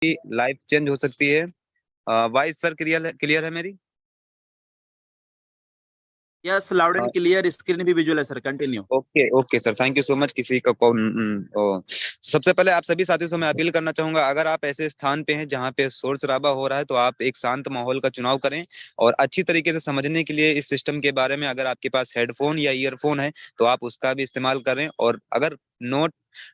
Life change हो सकती है। वॉइस सर क्लियर क्लियर है मेरी? Yes, loud and clear, screen भी विजुअल है sir, continue. Okay okay sir, thank you so much. किसी का कौन सबसे पहले आप सभी साथियों से मैं अपील करना चाहूंगा, अगर आप ऐसे स्थान पे हैं जहाँ पे शोर शराबा हो रहा है तो आप एक शांत माहौल का चुनाव करें। और अच्छी तरीके से समझने के लिए इस सिस्टम के बारे में अगर आपके पास हेडफोन या ईयरफोन है तो आप उसका भी इस्तेमाल करें। और अगर नोट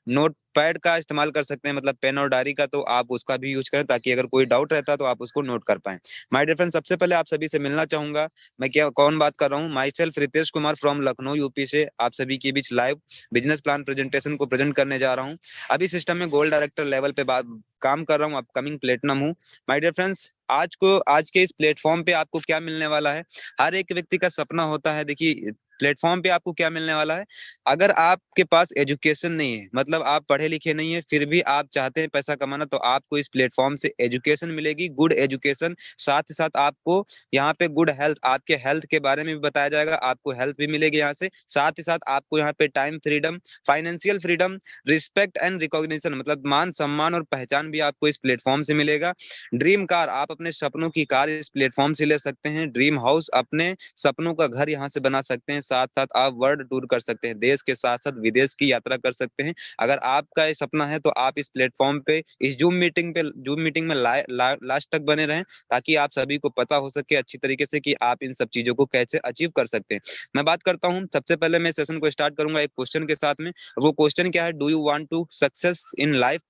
नोट पैड का इस्तेमाल कर सकते हैं, मतलब पेन और डायरी का, तो आप उसका भी यूज करें ताकि अगर कोई डाउट रहता है तो आप उसको नोट कर पाएं। माय डियर फ्रेंड, सबसे पहले आप सभी से मिलना चाहूंगा। मैं क्या कौन बात कर रहा हूँ? Myself Ritesh Kumar from Lucknow UP से आप सभी के बीच लाइव बिजनेस प्लान प्रेजेंटेशन को प्रेजेंट करने जा रहा हूँ। अभी सिस्टम में गोल्ड डायरेक्टर लेवल पे बात काम कर रहा हूँ, अपकमिंग प्लेटिनम हूँ। माय डियर फ्रेंड्स, आज के इस प्लेटफॉर्म पे आपको क्या मिलने वाला है? हर एक व्यक्ति का सपना होता है। देखिए, प्लेटफॉर्म पे आपको क्या मिलने वाला है? अगर आपके पास एजुकेशन नहीं है, मतलब आप पढ़े लिखे नहीं है, फिर भी आप चाहते हैं पैसा कमाना, तो आपको इस प्लेटफॉर्म से एजुकेशन मिलेगी, गुड एजुकेशन। साथ ही साथ आपको यहाँ पे गुड हेल्थ, आपके हेल्थ के बारे में भी बताया जाएगा, आपको हेल्थ भी मिलेगी यहाँ से। साथ ही साथ आपको यहाँ पे time freedom, financial freedom, respect and recognition, मतलब मान सम्मान और पहचान भी आपको इस प्लेटफॉर्म से मिलेगा। ड्रीम कार, आप अपने सपनों की कार इस प्लेटफॉर्म से ले सकते हैं। ड्रीम हाउस, अपने सपनों का घर यहाँ से बना सकते हैं। साथ साथ आप वर्ल्ड टूर कर सकते हैं, देश के साथ साथ विदेश की यात्रा कर सकते हैं। अगर आपका ये सपना है तो आप इस प्लेटफॉर्म पे, इस जूम मीटिंग में लास्ट तक बने रहें, ताकि आप सभी को पता हो सके अच्छी तरीके से कि आप इन सब चीजों को कैसे अचीव कर सकते हैं। मैं बात करता हूँ, सबसे पहले मैं सेशन को स्टार्ट करूंगा एक क्वेश्चन के साथ में। वो क्वेश्चन क्या है? Do you want to success in life?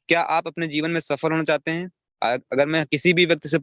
क्या आप अपने जीवन में सफल होना चाहते हैं? अगर मैं किसी भी व्यक्ति से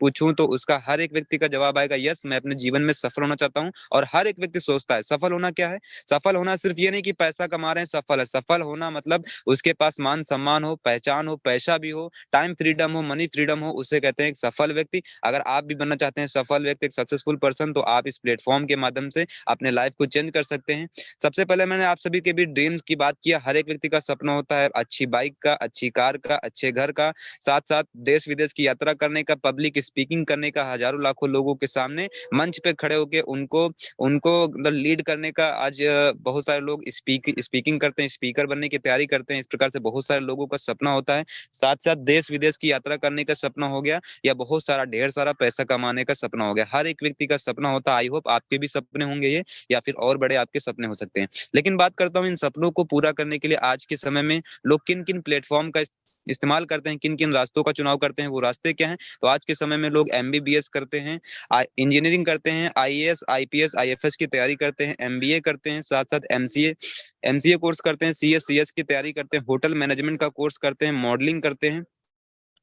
पूछूं तो उसका हर एक व्यक्ति का जवाब आएगा यस, मैं अपने जीवन में सफल होना चाहता हूं। और हर एक व्यक्ति सोचता है सफल होना क्या है। सफल होना सिर्फ ये नहीं कि पैसा कमा रहे हैं सफल है। सफल होना मतलब उसके पास मान सम्मान हो, पहचान हो, पैसा भी हो, टाइम फ्रीडम हो, मनी फ्रीडम हो, उसे कहते हैं एक सफल व्यक्ति। अगर आप भी बनना चाहते हैं सफल व्यक्ति, एक सक्सेसफुल पर्सन, तो आप इस प्लेटफॉर्म के माध्यम से अपने लाइफ को चेंज कर सकते हैं। सबसे पहले मैंने आप सभी के भी ड्रीम्स की बात किया। हर एक व्यक्ति का सपना होता है अच्छी बाइक का, अच्छी कार का, अच्छे घर का, साथ साथ देश विदेश की यात्रा करने का, पब्लिक स्पीकिंग करने का, हजारों लाखों लोगों के सामने मंच पे खड़े होके उनको उनको मतलब लीड करने का। आज बहुत सारे लोग स्पीकिंग करते हैं, स्पीकर बनने की तैयारी करते हैं। इस प्रकार से बहुत सारे लोगों का सपना होता है। साथ साथ देश विदेश की यात्रा करने का सपना हो गया, या बहुत सारा ढेर सारा पैसा कमाने का सपना हो गया। हर एक व्यक्ति का सपना होता है। आई होप आपके भी सपने होंगे ये, या फिर और बड़े आपके सपने हो सकते हैं। लेकिन बात करता हूँ इन सपनों को पूरा करने के लिए आज के समय में लोग किन किन प्लेटफॉर्म का इस्तेमाल करते हैं, किन किन रास्तों का चुनाव करते हैं, वो रास्ते क्या हैं? तो आज के समय में लोग एमबीबीएस करते हैं, इंजीनियरिंग करते हैं, आईएएस आईपीएस आईएफएस की तैयारी करते हैं, एमबीए करते हैं, साथ साथ एमसीए कोर्स करते हैं, सीएस की तैयारी करते हैं, होटल मैनेजमेंट का कोर्स करते हैं, मॉडलिंग करते हैं,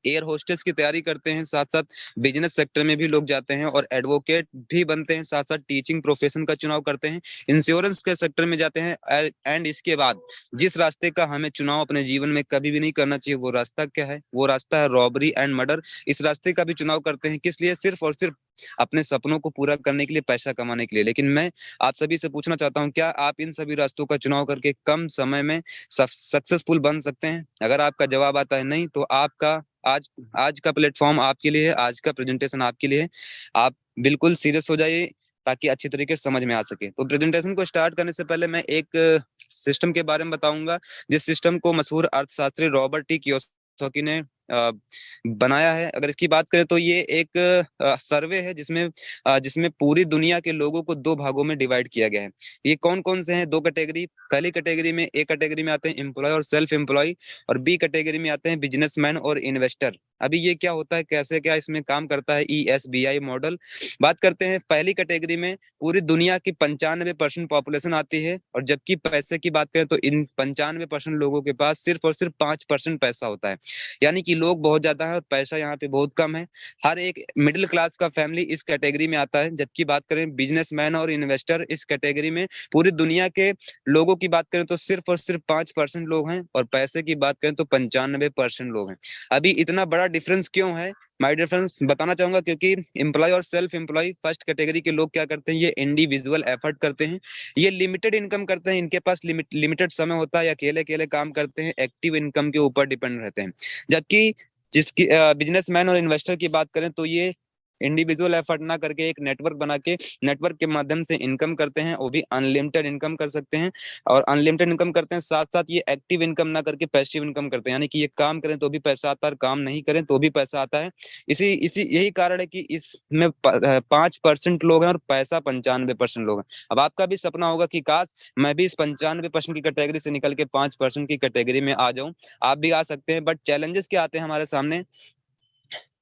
एयर होस्टेस की तैयारी करते हैं, साथ साथ बिजनेस सेक्टर में भी लोग जाते हैं और एडवोकेट भी बनते हैं, साथ साथ टीचिंग प्रोफेशन का चुनाव करते हैं, इंश्योरेंस के सेक्टर में जाते हैं। एंड इसके बाद जिस रास्ते का हमें चुनाव अपने जीवन में कभी भी नहीं करना चाहिए, वो रास्ता क्या है? वो रास्ता है रॉबरी एंड मर्डर। इस रास्ते का भी चुनाव करते हैं, किस लिए? सिर्फ और सिर्फ अपने सपनों को पूरा करने के लिए, पैसा कमाने के लिए। लेकिन मैं आप सभी से पूछना चाहता हूं, क्या आप इन सभी रास्तों का चुनाव करके कम समय में सक्सेसफुल बन सकते हैं? अगर आपका जवाब आता है नहीं, तो आपका आज आज का प्लेटफॉर्म आपके लिए है, आज का प्रेजेंटेशन आपके लिए है। आप बिल्कुल सीरियस हो जाइए ताकि अच्छी तरीके से समझ में आ सके। तो प्रेजेंटेशन को स्टार्ट करने से पहले मैं एक सिस्टम के बारे में बताऊंगा, जिस सिस्टम को मशहूर अर्थशास्त्री रॉबर्ट टी कियोसाकी ने बनाया है। अगर इसकी बात करें तो ये एक सर्वे है जिसमें पूरी दुनिया के लोगों को दो भागों में डिवाइड किया गया है। ये कौन कौन से हैं? दो कैटेगरी। पहली कैटेगरी में, एक कैटेगरी में आते हैं एम्प्लॉय और सेल्फ एम्प्लॉय, और बी कैटेगरी में आते हैं बिजनेसमैन और इन्वेस्टर। अभी ये क्या होता है, कैसे क्या इसमें काम करता है ESBI मॉडल? बात करते हैं पहली कैटेगरी में। पूरी दुनिया की 95% पॉपुलेशन आती है, और जबकि पैसे की बात करें तो इन 95% लोगों के पास सिर्फ और सिर्फ 5% पैसा होता है। यानी कि लोग बहुत ज्यादा है और पैसा यहाँ पे बहुत कम है। हर एक मिडिल क्लास का फैमिली इस कैटेगरी में आता है। जबकि बात करें बिजनेसमैन और इन्वेस्टर, इस कैटेगरी में पूरी दुनिया के लोगों की बात करें तो सिर्फ और सिर्फ 5% लोग हैं, और पैसे की बात करें तो 95% लोग हैं। अभी इतना बड़ा डिफरेंस क्यों है? माय डियर फ्रेंड्स, बताना चाहूंगा, क्योंकि एम्प्लॉय और सेल्फ एम्प्लॉय फर्स्ट कैटेगरी के लोग क्या करते हैं, ये इंडिविजुअल एफर्ट करते हैं, ये लिमिटेड इनकम करते हैं, इनके पास लिमिटेड समय होता है, अकेले अकेले काम करते हैं, एक्टिव इनकम के ऊपर डिपेंड रहते हैं। जबकि जिसकी बिजनेसमैन और इन्वेस्टर की बात करें तो ये इंडिविजुअल एफर्ट ना करके एक नेटवर्क बना के नेटवर्क के माध्यम से इनकम करते हैं, वो भी अनलिमिटेड इनकम कर सकते हैं। और अनलिमिटेड इनकम करते हैं, साथ साथ ये एक्टिव इनकम ना करके पैसिव इनकम करते हैं, यानी कि ये काम करें तो भी पैसा आता है और काम नहीं करें तो भी पैसा आता है। इसी इसी यही कारण है कि इसमें 5% लोग हैं और पैसा 95% लोग हैं। अब आपका भी सपना होगा कि काश मैं भी इस 95% की कैटेगरी से निकल के 5% की कैटेगरी में आ जाऊं। आप भी आ सकते हैं, बट चैलेंजेस क्या आते हैं हमारे सामने?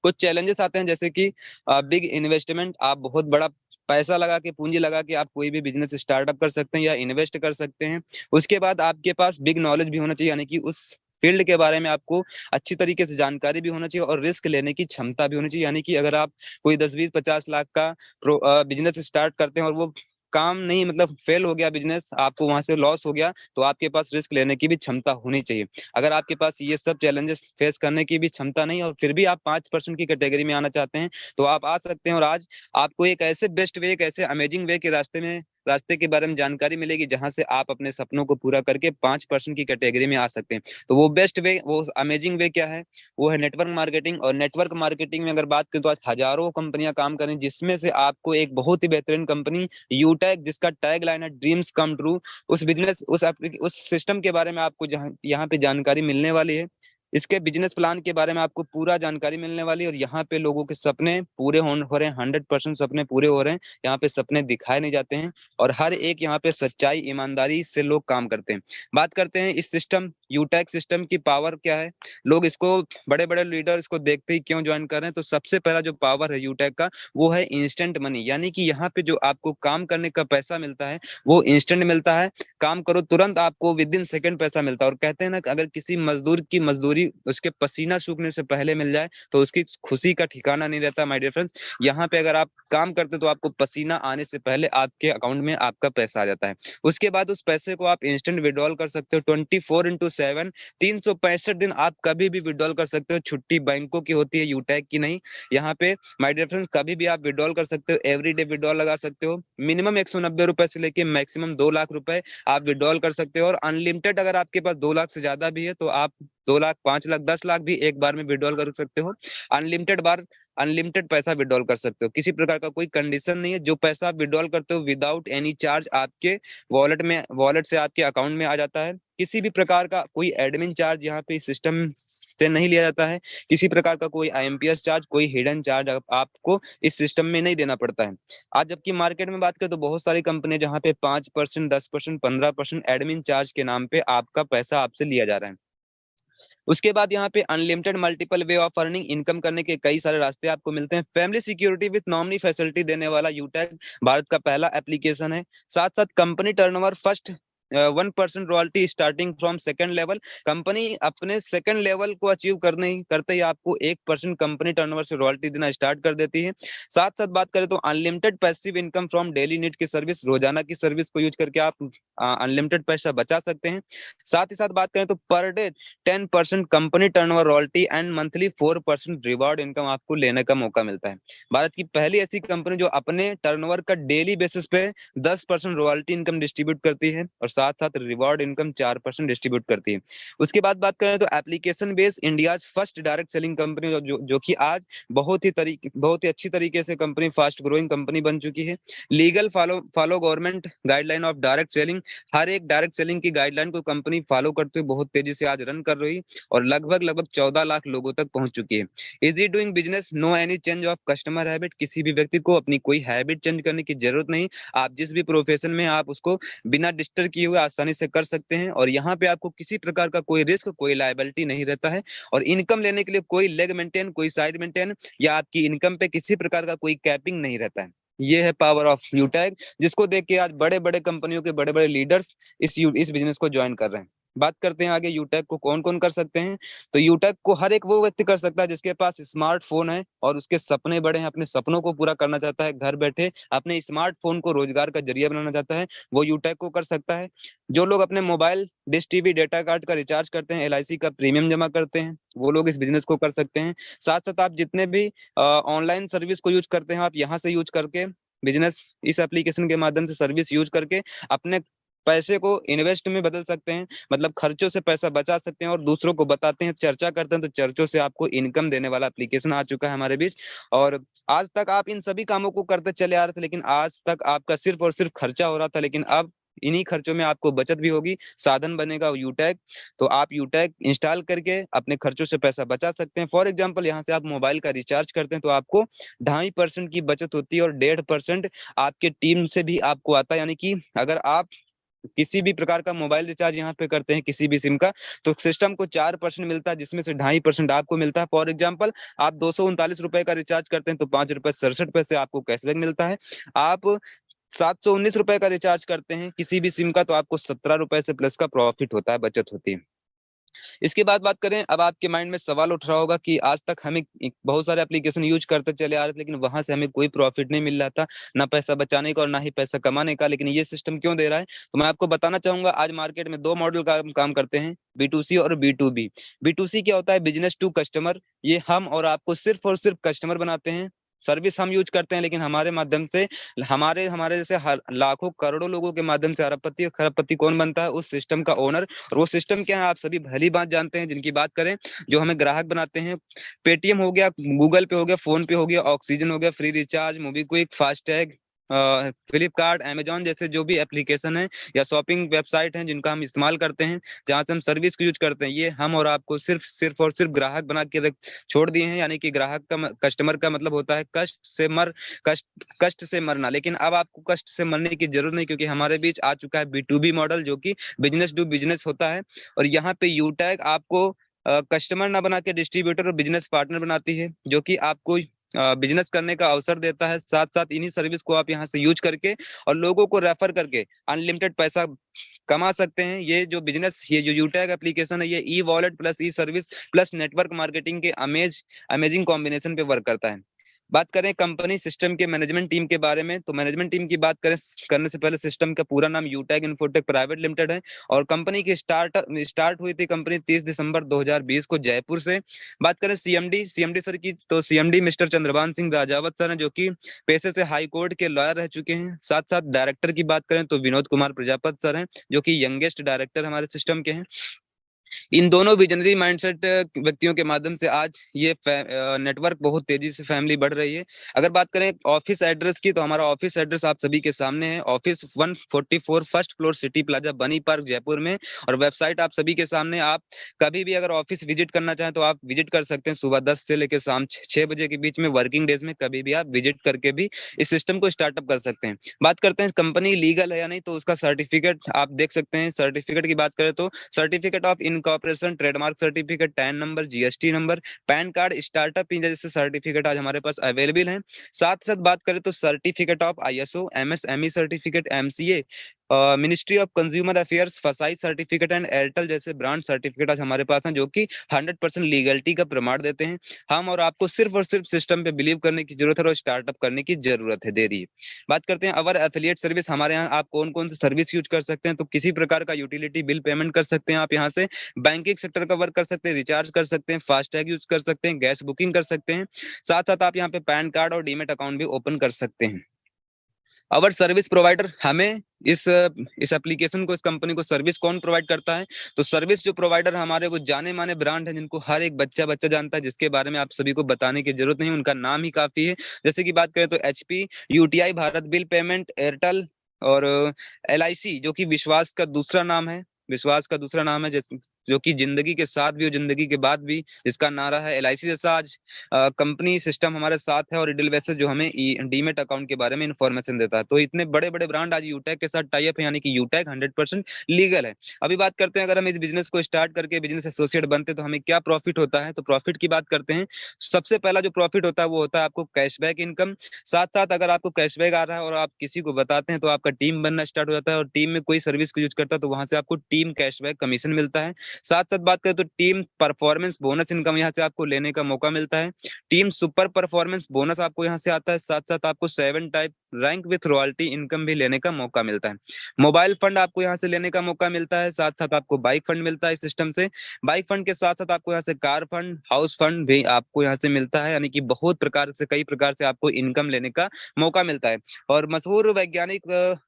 कुछ चैलेंजेस आते हैं, जैसे कि बिग इन्वेस्टमेंट, आप बहुत बड़ा पैसा लगा के, पूंजी लगा के आप कोई भी बिजनेस स्टार्टअप कर सकते हैं या इन्वेस्ट कर सकते हैं। उसके बाद आपके पास बिग नॉलेज भी होना चाहिए, यानी कि उस फील्ड के बारे में आपको अच्छी तरीके से जानकारी भी होना चाहिए और रिस्क लेने की क्षमता भी होनी चाहिए। यानी कि अगर आप कोई 10 20 50 लाख का बिजनेस स्टार्ट करते हैं और वो काम नहीं, मतलब फेल हो गया बिजनेस, आपको वहां से लॉस हो गया, तो आपके पास रिस्क लेने की भी क्षमता होनी चाहिए। अगर आपके पास ये सब चैलेंजेस फेस करने की भी क्षमता नहीं और फिर भी आप 5% की कैटेगरी में आना चाहते हैं, तो आप आ सकते हैं। और आज आपको एक ऐसे बेस्ट वे, एक ऐसे अमेजिंग वे के रास्ते के बारे में जानकारी मिलेगी जहां से आप अपने सपनों को पूरा करके 5% की कैटेगरी में आ सकते हैं। तो वो बेस्ट वे, वो अमेजिंग वे क्या है? वो है नेटवर्क मार्केटिंग। और नेटवर्क मार्केटिंग में अगर बात करें तो आज हजारों कंपनियां काम कर रही हैं, जिसमें से आपको एक बहुत ही बेहतरीन कंपनी यूटेक, जिसका टैग लाइन है ड्रीम्स कम ट्रू, उस बिजनेस उस सिस्टम के बारे में आपको जहाँ यहाँ पे जानकारी मिलने वाली है। इसके बिजनेस प्लान के बारे में आपको पूरा जानकारी मिलने वाली है। और यहाँ पे लोगों के सपने पूरे हो रहे हैं, 100% सपने पूरे हो रहे हैं। यहाँ पे सपने दिखाए नहीं जाते हैं और हर एक यहाँ पे सच्चाई ईमानदारी से लोग काम करते हैं। बात करते हैं इस सिस्टम यूटैक सिस्टम की पावर क्या है। लोग इसको, बड़े बड़े लीडर इसको देखते ही क्यों ज्वाइन कर रहे हैं? तो सबसे पहला जो पावर है यूटैक का, वो है इंस्टेंट मनी। यानी कि यहाँ पे जो आपको काम करने का पैसा मिलता है वो इंस्टेंट मिलता है। काम करो तुरंत आपको विद इन सेकंड पैसा मिलता है। और कहते हैं ना कि अगर किसी मजदूर की मजदूरी उसके पसीना सूखने से पहले मिल जाए तो उसकी खुशी का ठिकाना नहीं रहता। माय डियर फ्रेंड्स, यहाँ पे अगर आप काम करते तो आपको पसीना आने से पहले आपके अकाउंट में आपका पैसा आ जाता है। उसके बाद उस पैसे को आप इंस्टेंट विड्रॉल कर सकते हो 24x7, 365 दिन आप कभी भी विड्रॉल कर सकते हो। छुट्टी बैंकों की होती है, यूटैक की नहीं। यहाँ पे माय डियर फ्रेंड्स कभी भी आप विड्रॉल कर सकते हो, एवरीडे विड्रॉल लगा सकते हो। मिनिमम 190 रुपए से लेके मैक्सिमम 2 लाख रुपए आप विड्रॉल कर सकते हो। और अनलिमिटेड, अगर आपके पास 2 लाख से ज्यादा भी है तो आप 2 लाख, 5 लाख, 10 लाख भी एक बार में विड्रॉल कर सकते हो। अनलिमिटेड बार, अनलिमिटेड पैसा विड्रॉल कर सकते हो, किसी प्रकार का कोई कंडीशन नहीं है। जो पैसा आप विड्रॉल करते हो विदाउट एनी चार्ज आपके वॉलेट से आपके अकाउंट में आ जाता है। किसी भी प्रकार का कोई एडमिन चार्ज यहाँ पे सिस्टम से नहीं लिया जाता है। किसी प्रकार का कोई आईएमपीएस चार्ज, कोई हिडन चार्ज आपको इस सिस्टम में नहीं देना पड़ता है। आज जबकि मार्केट में बात करें तो बहुत सारी कंपनियां जहाँ पे 5%, 10%, 15% एडमिन चार्ज के नाम पे आपका पैसा आपसे लिया जा रहा है। उसके बाद यहाँ पे unlimited multiple way of earning, income करने के कई सारे रास्ते आपको मिलते हैं। Family security with nominee facility देने वाला यूटैग भारत का पहला एप्लीकेशन है। साथ साथ company turnover first 1% royalty starting from second level. Company अपने सेकंड लेवल को अचीव करते ही आपको 1% कंपनी टर्नओवर से रॉयल्टी देना स्टार्ट कर देती है। साथ साथ बात करें तो unlimited passive income from daily need की सर्विस, रोजाना की सर्विस को यूज करके आप अनलिमिटेड पैसा बचा सकते हैं। साथ ही साथ बात करें तो per day 10% company turnover royalty and monthly 4% reward income आपको लेने का मौका मिलता है। भारत की पहली ऐसी कंपनी जो अपने टर्नओवर का डेली बेसिस पे 10% रॉयल्टी इनकम डिस्ट्रीब्यूट करती है और साथ साथ रिवॉर्ड इनकम 4% डिस्ट्रीब्यूट करती है। उसके बाद बात करें तो application based India first direct selling company, जो कि आज बहुत ही अच्छी तरीके से कंपनी, फास्ट ग्रोइंग कंपनी बन चुकी है। Legal follow government guideline of direct selling, हर एक डायरेक्ट सेलिंग की गाइडलाइन को कंपनी फॉलो करते हुए बहुत तेजी से आज रन कर रही और लगभग लगभग 14 लाख लोगों तक पहुंच चुकी है। Easy doing business, no any change of customer habit, किसी भी व्यक्ति को अपनी कोई हैबिट चेंज करने की जरूरत नहीं। आप जिस भी प्रोफेशन में आप उसको बिना डिस्टर्ब किए हुए आसानी से कर सकते हैं। और यहाँ पे आपको किसी प्रकार का कोई रिस्क, कोई लायबिलिटी नहीं रहता है। और इनकम लेने के लिए कोई लेग मेंटेन, कोई साइड मेंटेन या आपकी इनकम पे किसी प्रकार का कोई कैपिंग नहीं रहता है। ये है पावर ऑफ यूटैग, जिसको देख के आज बड़े बड़े कंपनियों के बड़े बड़े लीडर्स इस बिजनेस को ज्वाइन कर रहे हैं। बात करते हैं आगे यूटैग को कौन कौन कर सकते हैं। तो यूटैग को हर एक वो व्यक्ति कर सकता है जिसके पास स्मार्टफोन है और उसके सपने बड़े हैं, अपने सपनों को पूरा करना चाहता है, घर बैठे अपने स्मार्टफोन को रोजगार का जरिया बनाना चाहता है, वो यूटैग को कर सकता है। जो लोग अपने mobile, dish TV, data card का रिचार्ज करते हैं, एलआईसी का प्रीमियम जमा करते हैं, वो लोग इस बिजनेस को कर सकते हैं। साथ साथ आप जितने भी ऑनलाइन सर्विस को यूज करते हैं, आप यहाँ से यूज करके बिजनेस, इस एप्लीकेशन के माध्यम से सर्विस यूज करके अपने पैसे को इन्वेस्ट में बदल सकते हैं, मतलब खर्चों से पैसा बचा सकते हैं और दूसरों को बताते हैं, चर्चा करते हैं, तो चर्चों से आपको इनकम देने वाला एप्लीकेशन आ चुका है हमारे बीच। और आज तक आप इन सभी कामों को करते चले आ रहे थे, लेकिन आज तक आपका सिर्फ और सिर्फ खर्चा हो रहा था, लेकिन अब इन्हीं खर्चों में आपको बचत भी होगी, साधन बनेगा यूटैग। तो आप यूटैग इंस्टॉल करके अपने खर्चों से पैसा बचा सकते हैं। फॉर एग्जांपल यहाँ से आप मोबाइल का रिचार्ज करते हैं तो आपको 2.5% की बचत होती है और 1.5% आपके टीम से भी आपको आता है। यानी कि अगर आप किसी भी प्रकार का मोबाइल रिचार्ज यहाँ पे करते हैं किसी भी सिम का, तो सिस्टम को 4% मिलता है, जिसमें से 2.5% आपको मिलता है। फॉर एग्जाम्पल आप 239 रुपए का रिचार्ज करते हैं तो 5 रुपए 67 पैसे आपको कैशबैक मिलता है। आप 719 रुपए का रिचार्ज करते हैं किसी भी सिम का, तो आपको 17 रुपए से प्लस का प्रॉफिट होता है, बचत होती है। इसके बाद बात करें, अब आपके माइंड में सवाल उठ रहा होगा कि आज तक हमें बहुत सारे एप्लीकेशन यूज करते चले आ रहे थे, लेकिन वहां से हमें कोई प्रॉफिट नहीं मिल रहा था, ना पैसा बचाने का और ना ही पैसा कमाने का, लेकिन ये सिस्टम क्यों दे रहा है? तो मैं आपको बताना चाहूंगा। आज मार्केट में दो मॉडल का काम करते हैं, B2C और B2B। B2C क्या होता है? Business to customer. ये हम और आपको सिर्फ और सिर्फ कस्टमर बनाते हैं, सर्विस हम यूज करते हैं, लेकिन हमारे माध्यम से हमारे हमारे जैसे लाखों करोड़ों लोगों के माध्यम से अरबपति और खरबपति कौन बनता है? उस सिस्टम का ओनर। और वो सिस्टम क्या है आप सभी भली बात जानते हैं। जिनकी बात करें, जो हमें ग्राहक बनाते हैं, पेटीएम हो गया, गूगल पे हो गया, फोन पे हो गया, ऑक्सीजन हो गया, free recharge, movie quick, FASTag, Flipkart, Amazon जैसे जो भी एप्लीकेशन है या शॉपिंग वेबसाइट हैं जिनका हम इस्तेमाल करते हैं, जहां से हम सर्विस को यूज करते हैं, ये हम और आपको सिर्फ सिर्फ और सिर्फ ग्राहक बना के छोड़ दिए हैं। यानी कि ग्राहक का, कस्टमर का मतलब होता है कष्ट कष्ट से मरना। लेकिन अब आपको कष्ट से मरने की जरूरत नहीं, क्योंकि हमारे बीच आ चुका है B2B मॉडल, जो कि बिजनेस टू बिजनेस होता है। और यहाँ पे यूटैग आपको कस्टमर ना बना के डिस्ट्रीब्यूटर और बिजनेस पार्टनर बनाती है, जो कि आपको बिजनेस करने का अवसर देता है। साथ साथ इन्हीं सर्विस को आप यहाँ से यूज करके और लोगों को रेफर करके अनलिमिटेड पैसा कमा सकते हैं। ये जो यूटैग एप्लीकेशन है, ये ई वॉलेट प्लस ई सर्विस प्लस नेटवर्क मार्केटिंग के अमेजिंग कॉम्बिनेशन पे वर्क करता है। बात करें कंपनी सिस्टम के मैनेजमेंट टीम के बारे में, तो मैनेजमेंट टीम की बात करें करने से पहले, सिस्टम का पूरा नाम यूटैग इन्फोटेक प्राइवेट लिमिटेड है। और कंपनी की स्टार्ट हुई थी कंपनी 30 दिसंबर 2020 को जयपुर से। बात करें सीएमडी सर की, तो CMD mister Chandrabhan Singh Rajawat sir हैं, जो कि पेशे से हाई कोर्ट के लॉयर रह चुके हैं। साथ साथ डायरेक्टर की बात करें तो विनोद कुमार प्रजापत सर हैं, जो कि यंगेस्ट डायरेक्टर हमारे सिस्टम के हैं। इन दोनों विजनरी माइंडसेट व्यक्तियों के माध्यम से आज ये नेटवर्क बहुत तेजी से फैमिली बढ़ रही है। अगर बात करें ऑफिस एड्रेस की, तो हमारा ऑफिस एड्रेस आप सभी के सामने है, office 144 first floor city plaza बनी पार्क जयपुर में। और वेबसाइट आप सभी के सामने। आप कभी भी अगर ऑफिस विजिट करना चाहें तो आप विजिट कर सकते हैं, सुबह 10 से लेकर शाम 6 बजे के बीच में, वर्किंग डेज में कभी भी आप विजिट करके भी इस सिस्टम को स्टार्टअप कर सकते हैं। बात करते हैं कंपनी लीगल है या नहीं, तो उसका सर्टिफिकेट आप देख सकते हैं। सर्टिफिकेट की बात करें तो certificate of incorporation, trademark certificate, tan number, GST number, pan card, startup India जैसे सर्टिफिकेट आज हमारे पास अवेलेबल हैं। साथ साथ बात करें तो certificate of ISO, MSME certificate, MCA, ministry of consumer affairs, फसाई सर्टिफिकेट एंड एयरटेल जैसे ब्रांड सर्टिफिकेट आज हमारे पास हैं, जो कि 100% लीगलिटी का प्रमाण देते हैं। हम और आपको सिर्फ और सिर्फ सिस्टम पे बिलीव करने की जरूरत है और स्टार्टअप करने की जरूरत है, दे रही है। बात करते हैं अवर एफिलिएट सर्विस। हमारे यहाँ आप कौन कौन सी सर्विस यूज कर सकते हैं, तो किसी प्रकार का यूटिलिटी बिल पेमेंट कर सकते हैं आप यहाँ से, बैंकिंग सेक्टर का वर्क कर सकते हैं, रिचार्ज कर सकते हैं, फास्टैग यूज कर सकते हैं, गैस बुकिंग कर सकते हैं। साथ साथ आप यहाँ पे पैन कार्ड और डीमेट अकाउंट भी ओपन कर सकते हैं। अवर सर्विस प्रोवाइडर, हमें इस एप्लीकेशन को, इस कंपनी को सर्विस कौन प्रोवाइड करता है? तो सर्विस जो प्रोवाइडर हमारे, वो जाने माने ब्रांड है, जिनको हर एक बच्चा बच्चा जानता है, जिसके बारे में आप सभी को बताने की जरूरत नहीं, उनका नाम ही काफी है। जैसे कि बात करें तो HP, UTI Bharat bill payment, Airtel और एलआईसी, जो कि विश्वास का दूसरा नाम है, जो कि जिंदगी के साथ भी और जिंदगी के बाद भी, इसका नारा है। एलआईसी जैसा आज कंपनी सिस्टम हमारे साथ है। और इडिलवेस जो हमें डीमेट अकाउंट के बारे में इंफॉर्मेशन देता है। तो इतने बड़े बड़े ब्रांड आज यूटैग के साथ टाई अप है, यानी कि यूटैग 100% लीगल है। अभी बात करते हैं, अगर हम इस बिजनेस को स्टार्ट करके बिजनेस एसोसिएट बनते हैं तो हमें क्या प्रॉफिट होता है? तो प्रॉफिट की बात करते हैं। सबसे पहला जो प्रॉफिट होता है वो होता है आपको कैशबैक इनकम। साथ साथ अगर आपको कैशबैक आ रहा है और आप किसी को बताते हैं, तो आपका टीम बनना स्टार्ट हो जाता है, और टीम में कोई सर्विस को यूज करता है तो वहां से आपको टीम कैशबैक कमीशन मिलता है। साथ साथ बात करें तो टीम परफॉर्मेंस बोनस इनकम यहाँ से आपको लेने का मौका मिलता है। टीम सुपर परफॉर्मेंस बोनस आपको यहाँ से आता है। साथ साथ आपको 7 type rank with royalty income भी लेने का मौका मिलता है। मोबाइल फंड आपको यहाँ से लेने का मौका मिलता है, साथ साथ आपको बाइक फंड मिलता है इस सिस्टम से। बाइक फंड के साथ साथ आपको यहाँ से कार फंड, हाउस फंड भी आपको यहाँ से मिलता है, यानी कि बहुत प्रकार से, कई प्रकार से आपको इनकम लेने का मौका मिलता है। और मशहूर वैज्ञानिक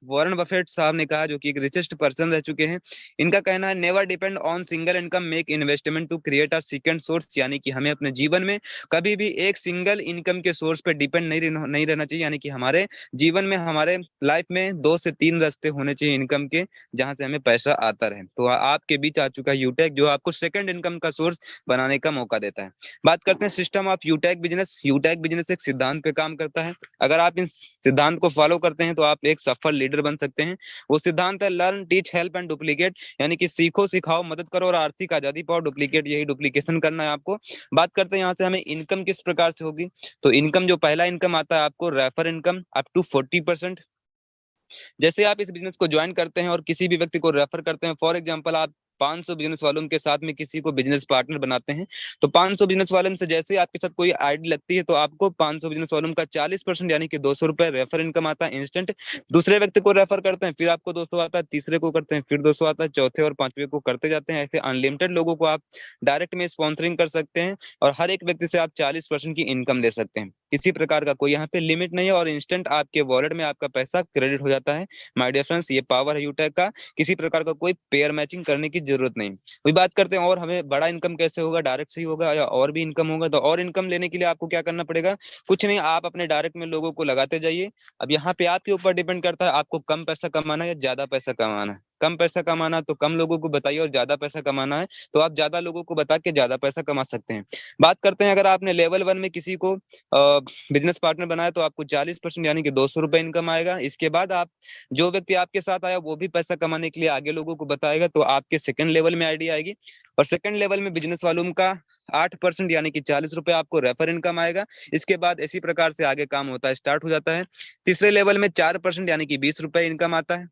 वॉरेन बफेट साहब ने कहा, जो कि एक रिचेस्ट पर्सन रह चुके हैं, इनका कहना है never depend on single income, make investment to create a second source. यानी कि हमें अपने जीवन में कभी भी एक सिंगल इनकम के सोर्स पे डिपेंड नहीं रहना चाहिए। यानी कि हमारे जीवन में, हमारे लाइफ में 2 से 3 रास्ते होने चाहिए इनकम के, जहां से हमें पैसा आता रहे। तो आपके बीच आ चुका है यूटेक, जो आपको सेकंड इनकम का सोर्स बनाने का मौका देता है। बात करते हैं सिस्टम ऑफ यूटेक बिजनेस। यूटेक बिजनेस एक सिद्धांत पे काम करता है। अगर आप इन सिद्धांत को फॉलो करते हैं तो आप एक सफल लीडर बन सकते हैं। वो सिद्धांत है learn, teach, help and duplicate. यानी कि सीखो, सिखाओ, मदद करो और आर्थिक आजादी पाओ। डुप्लीकेट, यही डुप्लीकेशन करना है आपको। बात करते हैं यहाँ से हमें इनकम किस प्रकार से होगी। तो इनकम, जो पहला इनकम आता है आपको रेफर इनकम अप टू 40%। जैसे आप इस बिजनेस को ज्वाइन करते हैं और किसी भी व्यक्ति को रेफर करते हैं, फॉर एग्जांपल आप 500 बिजनेस वालों के साथ में किसी को बिजनेस पार्टनर बनाते हैं, तो 500 बिजनेस वालों से जैसे ही आपके साथ कोई आईडी लगती है, तो आपको 500 बिजनेस वालों का 40% यानी कि 200 रुपए रेफर इनकम आता है इंस्टेंट। दूसरे व्यक्ति को रेफर करते हैं, फिर आपको 200 आता है, तीसरे को करते हैं, फिर 200 आता है, चौथे और पांचवे को करते जाते हैं। ऐसे अनलिमिटेड लोगों को आप डायरेक्ट में स्पॉन्सरिंग कर सकते हैं और हर एक व्यक्ति से आप 40% की इनकम ले सकते हैं। किसी प्रकार का कोई यहाँ पे लिमिट नहीं है और इंस्टेंट आपके वॉलेट में आपका पैसा क्रेडिट हो जाता है। माय डियर फ्रेंड्स, ये पावर है यूटेक का। किसी प्रकार का कोई पेयर मैचिंग करने की जरूरत नहीं। वही बात करते हैं, और हमें बड़ा इनकम कैसे होगा, डायरेक्ट से ही होगा या और भी इनकम होगा। तो और इनकम लेने के लिए आपको क्या करना पड़ेगा, कुछ नहीं, आप अपने डायरेक्ट में लोगों को लगाते जाइए। अब यहाँ पे आपके ऊपर डिपेंड करता है आपको कम पैसा कमाना है या ज्यादा पैसा कमाना है। कम पैसा कमाना तो कम लोगों को बताइए, और ज्यादा पैसा कमाना है तो आप ज्यादा लोगों को बता के ज्यादा पैसा कमा सकते हैं। बात करते हैं, अगर आपने लेवल 1 में किसी को बिजनेस पार्टनर बनाया तो आपको 40% यानी कि 200 रुपए इनकम आएगा। इसके बाद आप, जो व्यक्ति आपके साथ आया वो भी पैसा कमाने के लिए आगे लोगों को बताएगा, तो आपके सेकंड लेवल में आईडी आएगी। और सेकंड लेवल में बिजनेस वालों का 8% यानी कि 40 रुपए आपको रेफर इनकम आएगा। इसके बाद इसी प्रकार से आगे काम होता है, स्टार्ट हो जाता है। तीसरे लेवल में 4% यानी कि 20 रुपए इनकम आता है।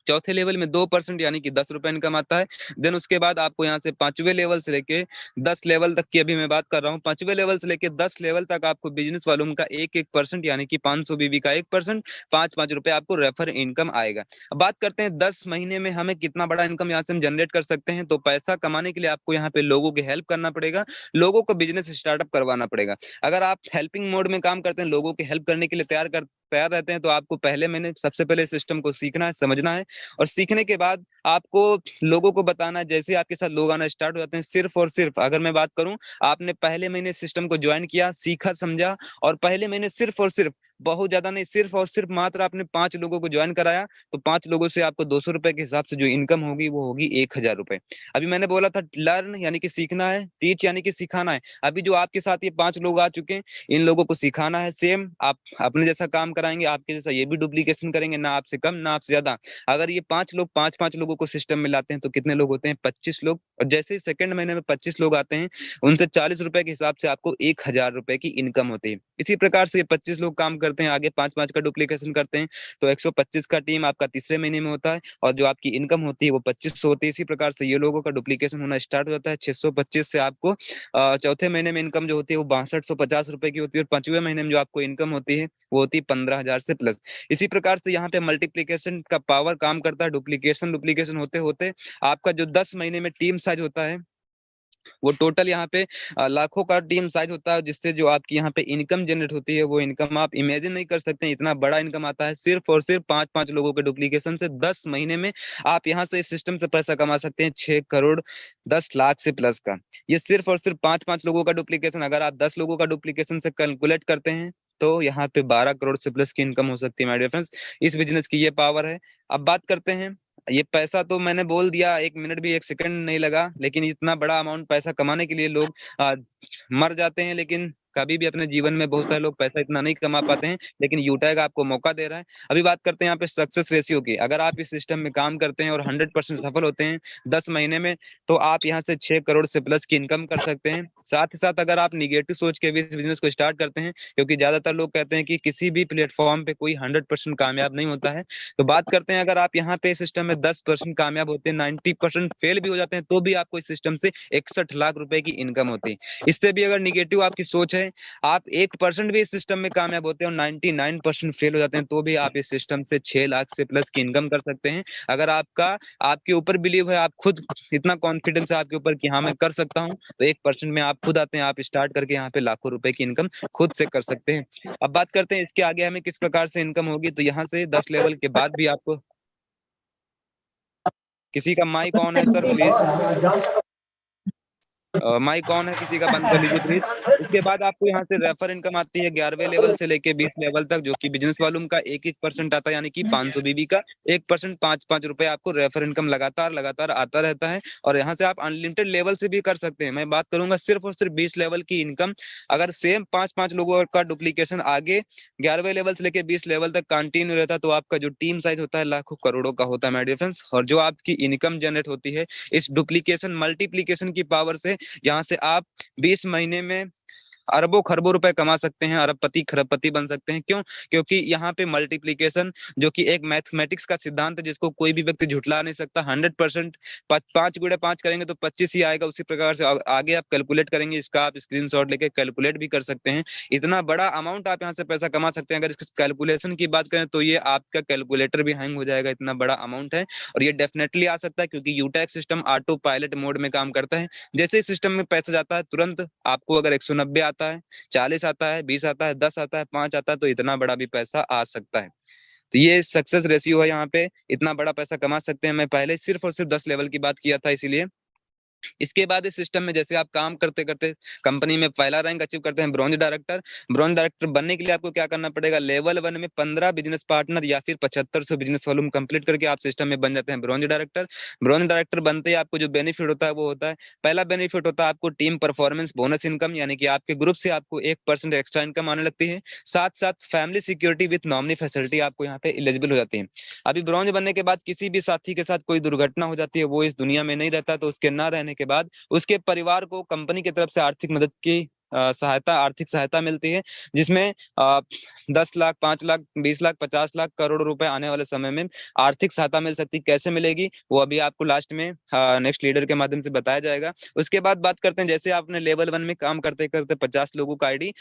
चौथे लेवल में 2% यानी कि 10 रुपए इनकम आता है। देन उसके बाद आपको यहाँ से 5वें लेवल से लेके 10 लेवल तक की अभी मैं बात कर रहा हूँ, 5वें लेवल से लेके 10 लेवल तक आपको बिजनेस वॉल्यूम का 1% यानी कि 500 बीबी का 1%, 5 रुपए आपको रेफर इनकम आएगा। अब बात करते हैं 10 महीने में हमें कितना बड़ा इनकम यहाँ से हम जनरेट कर सकते हैं। तो पैसा कमाने के लिए आपको यहाँ पे लोगों की हेल्प करना पड़ेगा, लोगों को बिजनेस स्टार्टअप करवाना पड़ेगा। अगर आप हेल्पिंग मोड में काम करते हैं, लोगों की हेल्प करने के लिए तैयार रहते हैं, तो आपको पहले महीने सबसे पहले सिस्टम को सीखना है, समझना है। और सीखने के बाद आपको लोगों को बताना है। जैसे आपके साथ लोग आना स्टार्ट हो जाते हैं, सिर्फ और सिर्फ अगर मैं बात करूं, आपने पहले महीने सिस्टम को ज्वाइन किया, सीखा, समझा, और पहले महीने सिर्फ और सिर्फ, बहुत ज्यादा नहीं, सिर्फ और सिर्फ मात्र आपने 5 लोगों को ज्वाइन कराया, तो 5 लोगों से आपको 200 रुपए के हिसाब से जो इनकम होगी वो होगी 1000 रुपए। अभी मैंने बोला था लर्न यानी कि सीखना है, टीच यानी कि सिखाना है। अभी जो आपके साथ ये 5 लोग आ चुके हैं, इन लोगों को सिखाना है। सेम आप अपने जैसा काम कराएंगे, आपके जैसा ये भी डुप्लीकेशन करेंगे, ना आपसे कम ना आपसे ज्यादा। अगर ये 5 लोग 5 लोगों को सिस्टम में लाते हैं तो कितने लोग होते हैं, 25 लोग। और जैसे ही सेकंड महीने में 25 लोग आते हैं, उनसे 40 रुपए के हिसाब से आपको 1000 रुपए की इनकम होती है। इसी प्रकार से ये 25 लोग काम करते हैं, आगे 5 का डुप्लीकेशन करते हैं, तो 125 का टीम आपका तीसरे महीने में होता है, और जो आपकी इनकम होती है वो 2500 होती है। इसी प्रकार से ये लोगों का डुप्लीकेशन होना स्टार्ट हो जाता है। 625 से आपको चौथे महीने में इनकम जो होती है वो 6250 रुपए की होती है, और 5वें महीने में जो आपको इनकम होती है वो होती है 15,000 से प्लस। इसी प्रकार से यहाँ पे मल्टीप्लीकेशन का पावर काम करता है। डुप्लीकेशन डुप्लीकेशन होते होते आपका जो 10 महीने में टीम साइज होता है, वो टोटल यहाँ पे लाखों का टीम साइज होता है, जिससे जो आपकी यहाँ पे इनकम जनरेट होती है, वो इनकम आप इमेजिन नहीं कर सकते। इतना बड़ा इनकम आता है सिर्फ और सिर्फ 5 लोगों के डुप्लीकेशन से। 10 महीने में आप यहाँ से इस सिस्टम से पैसा कमा सकते हैं 6 करोड़ 10 लाख से प्लस का। ये सिर्फ और सिर्फ 5 लोगों का डुप्लीकेशन। अगर आप 10 लोगों का डुप्लीकेशन से कैलकुलेट करते हैं, तो यहाँ पे 12 करोड़ से प्लस की इनकम हो सकती है माय डियर फ्रेंड्स। इस बिजनेस की ये पावर है। अब बात करते हैं, ये पैसा तो मैंने बोल दिया, 1 मिनट भी 1 सेकंड नहीं लगा, लेकिन इतना बड़ा अमाउंट पैसा कमाने के लिए लोग मर जाते हैं, लेकिन कभी भी अपने जीवन में बहुत सारे लोग पैसा इतना नहीं कमा पाते हैं, लेकिन यूटैग आपको मौका दे रहा है। अभी बात करते हैं यहाँ पे सक्सेस रेशियो की। अगर आप इस सिस्टम में काम करते हैं और 100% सफल होते हैं 10 महीने में, तो आप यहाँ से 6 करोड़ से प्लस की इनकम कर सकते हैं। साथ ही साथ अगर आप निगेटिव सोच के भी इस बिजनेस को स्टार्ट करते हैं, क्योंकि ज्यादातर लोग कहते हैं कि किसी भी प्लेटफॉर्म पे कोई 100% कामयाब नहीं होता है, तो बात करते हैं अगर आप यहाँ पे सिस्टम में 10% कामयाब होते हैं, 90% फेल भी हो जाते हैं, तो भी आपको इस सिस्टम से 61 लाख रुपए की इनकम होती है। इससे भी अगर निगेटिव आपकी सोच है, है, आप 1% भी इस सिस्टम में कामयाब होते हैं और 99% फेल हो जाते हैं, तो भी आप इस सिस्टम से 6 लाख से प्लस की इनकम कर सकते हैं। अगर आपके ऊपर बिलीव है, आप खुद इतना कॉन्फिडेंस है आपके ऊपर कि हाँ मैं कर सकता हूँ, तो 1% में आप खुद आते हैं, आप स्टार्ट करके यहाँ पे लाखों रुपए की इनकम खुद से कर सकते हैं। अब बात करते हैं इसके आगे हमें किस प्रकार से इनकम होगी। तो यहाँ से 10 लेवल के बाद भी आपको, किसी का माइक ऑन है सर प्लीज, माइक ऑन है किसी का, बंद कर लीजिए प्लीज। उसके बाद आपको यहाँ से रेफर इनकम आती है 11वें लेवल से लेके 20 लेवल तक, जो कि बिजनेस वॉल्यूम का 1-1% आता है, यानी कि 500 बीबी का 1%, 5-5 रुपए आपको रेफर इनकम लगातार लगातार आता रहता है। और यहाँ से आप अनलिमिटेड लेवल से भी कर सकते हैं। मैं बात करूंगा सिर्फ और सिर्फ 20 लेवल की इनकम। अगर सेम 5-5 लोगों का डुप्लीकेशन आगे 11वें लेवल से लेके 20 लेवल तक कंटिन्यू रहता है, तो आपका जो टीम साइज होता है लाखों करोड़ों का होता है माय डियर फ्रेंड्स। और जो आपकी इनकम जनरेट होती है इस डुप्लीकेशन मल्टीप्लीकेशन की पावर से, जहां से आप 20 महीने में अरबों खरबों रुपए कमा सकते हैं, अरबपति खरबपति बन सकते हैं। क्यों? क्योंकि यहाँ पे मल्टीप्लीकेशन जो कि एक मैथमेटिक्स का सिद्धांत है, जिसको कोई भी व्यक्ति झुठला नहीं सकता। 100% 5 × 5 करेंगे तो 25 ही आएगा। उसी प्रकार से आगे आप कैलकुलेट करेंगे, इसका आप स्क्रीनशॉट लेके कैलकुलेट भी कर सकते हैं। इतना बड़ा अमाउंट आप यहाँ से पैसा कमा सकते हैं। अगर इसके कैलकुलेशन की बात करें तो ये आपका कैलकुलेटर भी हैंग हो जाएगा, इतना बड़ा अमाउंट है। और ये डेफिनेटली आ सकता है, क्योंकि यूटैक्स सिस्टम ऑटो पायलट मोड में काम करता है। जैसे इस सिस्टम में पैसा जाता है, तुरंत आपको अगर 190 आता है, 40 आता है, 20 आता है, 10 आता है, 5 आता है, तो इतना बड़ा भी पैसा आ सकता है। तो ये सक्सेस रेशियो है, यहाँ पे इतना बड़ा पैसा कमा सकते हैं। मैं पहले सिर्फ और सिर्फ 10 लेवल की बात किया था इसीलिए। इसके बाद इस सिस्टम में जैसे आप काम करते करते कंपनी में पहला रैंक अचीव करते हैं, ब्रॉन्ज डायरेक्टर। ब्रॉन्ज डायरेक्टर बनने के लिए आपको क्या करना पड़ेगा, लेवल 1 में 15 बिजनेस पार्टनर या फिर 7500 बिजनेस वॉल्यूम कंप्लीट करके आप सिस्टम में बन जाते हैं ब्रॉन्ज डायरेक्टर। ब्रॉन्ज डायरेक्टर बनते ही आपको जो बेनिफिट होता है वो होता है, पहला बेनिफिट होता है आपको टीम परफॉर्मेंस बोनस इनकम, यानी कि आपके ग्रुप से आपको 1% एक्स्ट्रा इनकम आने लगती है। साथ साथ family security with nominee facility आपको यहाँ पे एलिजिबल हो जाती है। अभी ब्रॉन्ज बनने के बाद किसी भी साथी के साथ कोई दुर्घटना हो जाती है, वो इस दुनिया में नहीं रहता, तो उसके ना रहने के बाद उसके परिवार को कंपनी की तरफ से आर्थिक मदद की आर्थिक सहायता मिलती है, जिसमें 10 लाख, 5 लाख, 20 लाख, 50 लाख, करोड़ रुपए आने वाले समय में आर्थिक सहायता मिल सकती है। कैसे मिलेगी वो अभी आपको लास्ट में नेक्स्ट लीडर के माध्यम से बताया जाएगा। उसके बाद बात करते हैं, जैसे आपने लेवल 1 में काम करते करते 50 लोगों का आईडी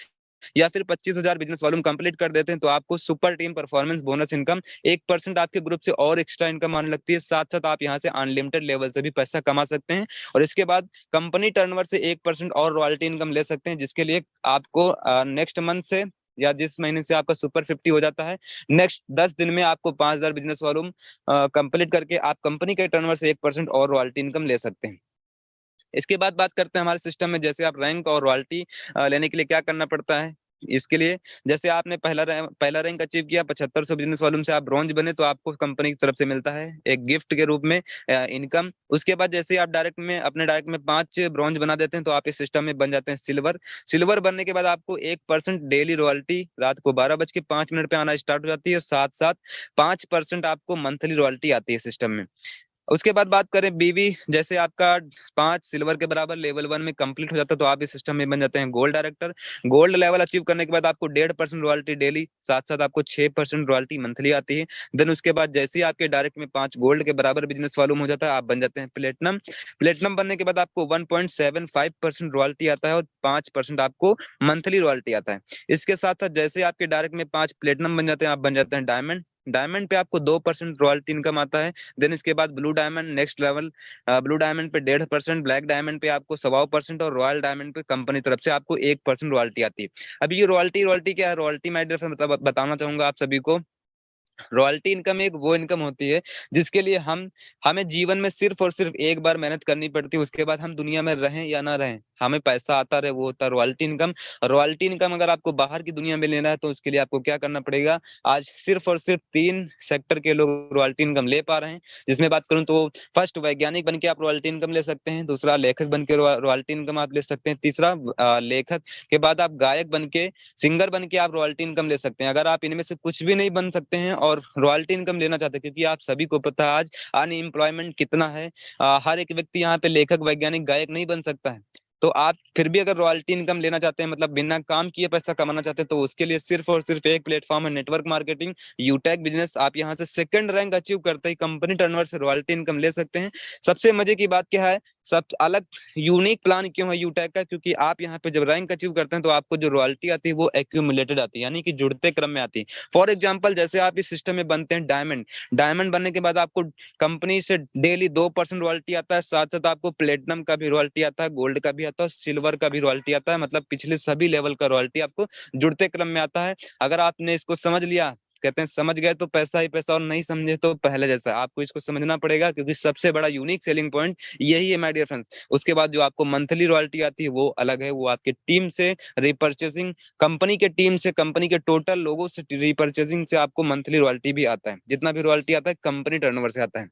या फिर 25,000 बिजनेस वॉल्यूम कंप्लीट कर देते हैं, तो आपको super team performance bonus income 1% आपके ग्रुप से और एक्स्ट्रा इनकम आने लगती है। साथ साथ आप यहाँ से अनलिमिटेड लेवल से भी पैसा कमा सकते हैं। और इसके बाद कंपनी टर्नओवर से 1% और रॉयल्टी इनकम ले सकते हैं, जिसके लिए आपको नेक्स्ट मंथ से या जिस महीने से आपका सुपर 50 हो जाता है, नेक्स्ट 10 दिन में आपको 5,000 बिजनेस वॉल्यूम कंप्लीट करके आप कंपनी के टर्नओवर से 1% और रॉयल्टी इनकम ले सकते हैं। इसके बाद बात करते हैं हमारे सिस्टम में, जैसे आप रैंक और रॉयल्टी लेने के लिए क्या करना पड़ता है। इसके लिए जैसे आपने पहला रैंक अचीव किया, 7500 बिजनेस वॉल्यूम से आप ब्रॉन्ज बने, तो आपको कंपनी की तरफ से मिलता है एक गिफ्ट के रूप में इनकम। उसके बाद जैसे आप डायरेक्ट में 5 ब्रॉन्ज बना देते हैं, तो आप इस सिस्टम में बन जाते हैं सिल्वर। सिल्वर बनने के बाद आपको 1% डेली रॉयल्टी रात को 12:05 पे आना स्टार्ट हो जाती है, और साथ साथ 5% आपको मंथली रॉयल्टी आती है सिस्टम में। उसके बाद बात करें बीवी, जैसे आपका 5 सिल्वर के बराबर लेवल 1 में कंप्लीट हो जाता है, तो आप इस सिस्टम में बन जाते हैं gold director. Gold level achieve करने के बाद आपको 1.5% रॉयल्टी डेली, साथ साथ आपको 6% रॉयल्टी मंथली आती है। देन उसके बाद जैसे ही आपके डायरेक्ट में 5 गोल्ड के बराबर बिजनेस वॉल्यूम हो जाता है, आप बन जाते हैं प्लेटिनम। प्लेटिनम बनने के बाद आपको 1.75% रॉयल्टी आता है, और 5% आपको मंथली रॉयल्टी आता है। इसके साथ साथ जैसे आपके डायरेक्ट में 5 प्लेटिनम बन जाते हैं, आप बन जाते हैं डायमंड। डायमंड पे आपको 2% रॉयल्टी इनकम आता है। देन इसके बाद blue diamond next level, blue diamond पे 1.5%, ब्लैक डायमंड पे आपको 1.25%, और रॉयल डायमंड पे कंपनी तरफ से आपको 1% रॉयल्टी आती है। अभी ये रॉयल्टी रॉयल्टी क्या है, रॉयल्टी मैं बताना चाहूंगा आप सभी को। रॉयल्टी इनकम एक वो इनकम होती है जिसके लिए हमें जीवन में सिर्फ और सिर्फ एक बार मेहनत करनी पड़ती है, उसके बाद हम दुनिया में रहें या ना रहें हमें पैसा आता रहे, वो होता है रॉयल्टी इनकम। रॉयल्टी इनकम अगर आपको बाहर की दुनिया में लेना है, तो उसके लिए आपको क्या करना पड़ेगा। आज सिर्फ और सिर्फ 3 सेक्टर के लोग रॉयल्टी इनकम ले पा रहे हैं, जिसमें बात करूं तो फर्स्ट वैज्ञानिक बन के आप रॉयल्टी इनकम ले सकते हैं, दूसरा लेखक बन के रॉयल्टी इनकम आप ले सकते हैं, तीसरा लेखक के बाद आप गायक बन के, सिंगर बन के आप रॉयल्टी इनकम ले सकते हैं। अगर आप इनमें से कुछ भी नहीं बन सकते हैं और रॉयल्टी इनकम लेना चाहते हैं, क्योंकि आप सभी को पता है आज अनएम्प्लॉयमेंट कितना है, हर एक व्यक्ति यहाँ पे लेखक वैज्ञानिक गायक नहीं बन सकता है। तो आप फिर भी अगर रॉयल्टी इनकम लेना चाहते हैं, मतलब बिना काम किए पैसा कमाना चाहते हैं, तो उसके लिए सिर्फ और सिर्फ एक प्लेटफॉर्म है, नेटवर्क मार्केटिंग, यूटेक बिजनेस। आप यहाँ से सेकंड रैंक अचीव करते ही कंपनी टर्नओवर से रॉयल्टी इनकम ले सकते हैं। सबसे मजे की बात क्या है, सब अलग यूनिक प्लान क्यों है यूटैग का, क्योंकि आप यहाँ पे जब रैंक अचीव करते हैं तो आपको जो रॉयल्टी आती है वो एक्यूमुलेटेड आती है, यानी कि जुड़ते क्रम में आती है। फॉर एग्जाम्पल जैसे आप इस सिस्टम में बनते हैं डायमंड, डायमंड बनने के बाद आपको कंपनी से डेली 2% रॉयल्टी आता है, साथ साथ आपको प्लेटिनम का भी रॉयल्टी आता है, गोल्ड का भी आता है, सिल्वर का भी रॉयल्टी आता है, मतलब पिछले सभी लेवल का रॉयल्टी आपको जुड़ते क्रम में आता है। अगर आपने इसको समझ लिया, कहते हैं समझ गए तो पैसा ही पैसा, और नहीं समझे तो पहले जैसा, आपको इसको समझना पड़ेगा, क्योंकि सबसे बड़ा यूनिक सेलिंग पॉइंट यही है माय डियर फ्रेंड्स। उसके बाद जो आपको मंथली रॉयल्टी आती है वो अलग है, वो आपके टीम से रिपर्चेसिंग, कंपनी के टीम से, कंपनी के टोटल लोगों से रिपर्चेसिंग से आपको मंथली रॉयल्टी भी आता है। जितना भी रॉयल्टी आता है कंपनी टर्नओवर से आता है।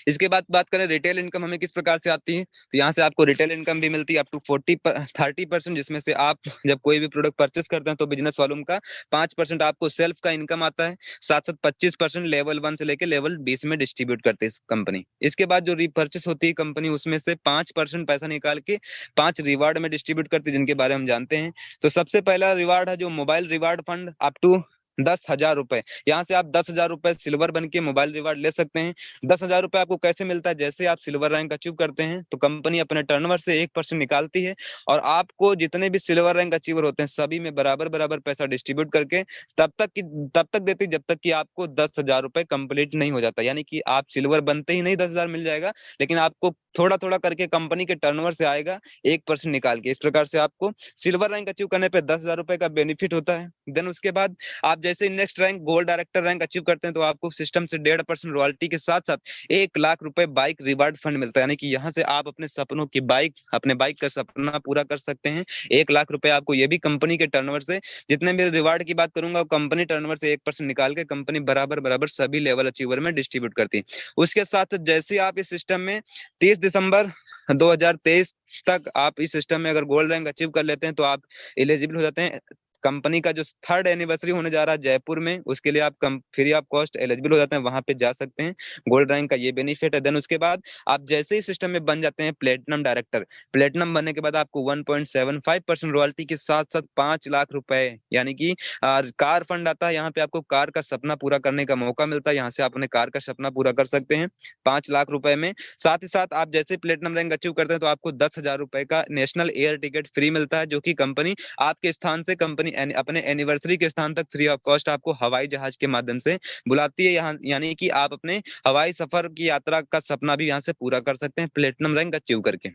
इसके बाद बात करें रिटेल इनकम हमें किस प्रकार से आती है, तो यहाँ से आपको रिटेल इनकम भी मिलती है अप टू 30%, जिसमें से आप जब कोई भी प्रोडक्ट परचेस करते हैं तो बिजनेस वॉल्यूम का 5% आपको सेल्फ का इनकम आता है, साथ साथ 25% लेवल 1 से लेकर लेवल 20 में डिस्ट्रीब्यूट करती है कंपनी। इसके बाद जो रिपर्चेस होती है कंपनी, उसमें से 5% पैसा निकाल के 5 रिवार्ड में डिस्ट्रीब्यूट करती है, जिनके बारे में हम जानते हैं। तो सबसे पहला रिवार्ड है जो mobile reward fund up to 10,000 रुपए। यहाँ से आप 10,000 रुपए सिल्वर बन के मोबाइल रिवार्ड ले सकते हैं। 10,000 रुपए आपको कैसे मिलता है, जैसे आप सिल्वर रैंक अचीव करते हैं तो कंपनी अपने टर्नओवर से 1% निकालती है, और आपको जितने भी सिल्वर रैंक अचीवर होते हैं सभी में बराबर बराबर पैसा डिस्ट्रीब्यूट करके तब तक देती जब तक कि आपको 10,000 रुपए कंप्लीट नहीं हो जाता। यानी कि आप सिल्वर बनते ही नहीं 10,000 मिल जाएगा, लेकिन आपको थोड़ा थोड़ा करके कंपनी के टर्नओवर से आएगा 1% निकाल के। इस प्रकार से आपको सिल्वर रैंक अचीव करने पे 10,000 रुपए का बेनिफिट होता है। देन उसके बाद आप जैसे next rank gold director rank achieve करते हैं तो आपको सिस्टम से 1.5% रॉयल्टी के साथ साथ 1 लाख रुपए बाइक रिवार्ड फंड मिलता है। यानी कि यहाँ से आप अपने सपनों की बाइक, अपने बाइक का सपना पूरा कर सकते हैं। 1 लाख रुपए आपको, ये भी कंपनी के टर्नओवर से। जितने मेरे रिवार्ड की बात करूंगा कंपनी टर्नओवर से 1% निकाल के कंपनी बराबर बराबर सभी लेवल अचीवर में डिस्ट्रीब्यूट करती है। उसके साथ जैसे आप इस सिस्टम में 30 दिसंबर 2023 तक आप इस सिस्टम में अगर गोल्ड रैंक अचीव कर लेते हैं तो आप एलिजिबल हो जाते हैं। कंपनी का जो 3rd एनिवर्सरी होने जा रहा है जयपुर में, उसके लिए आप फ्री ऑफ कॉस्ट एलिजिबल हो जाते हैं, वहां पे जा सकते हैं। गोल्ड रैंक का ये बेनिफिट है। देन उसके बाद आप जैसे ही सिस्टम में बन जाते हैं प्लेटिनम डायरेक्टर, प्लेटिनम बनने के बाद आपको 1.75% रॉयल्टी के साथ साथ 5 लाख रुपए, यानी कि कार फंड आता है। यहाँ पे आपको कार का सपना पूरा करने का मौका मिलता है, यहाँ से आप अपने कार का सपना पूरा कर सकते हैं 5 लाख रुपए में। साथ ही साथ आप जैसे प्लेटिनम रैंक अचीव करते हैं तो आपको 10,000 रुपए का नेशनल एयर टिकट फ्री मिलता है, जो कि कंपनी आपके स्थान से, कंपनी अपने एनिवर्सरी के स्थान तक फ्री ऑफ कॉस्ट आपको हवाई जहाज के माध्यम से बुलाती है यहाँ। यानी कि आप अपने हवाई सफर की यात्रा का सपना भी यहाँ से पूरा कर सकते हैं प्लेटिनम रैंक अचीव करके।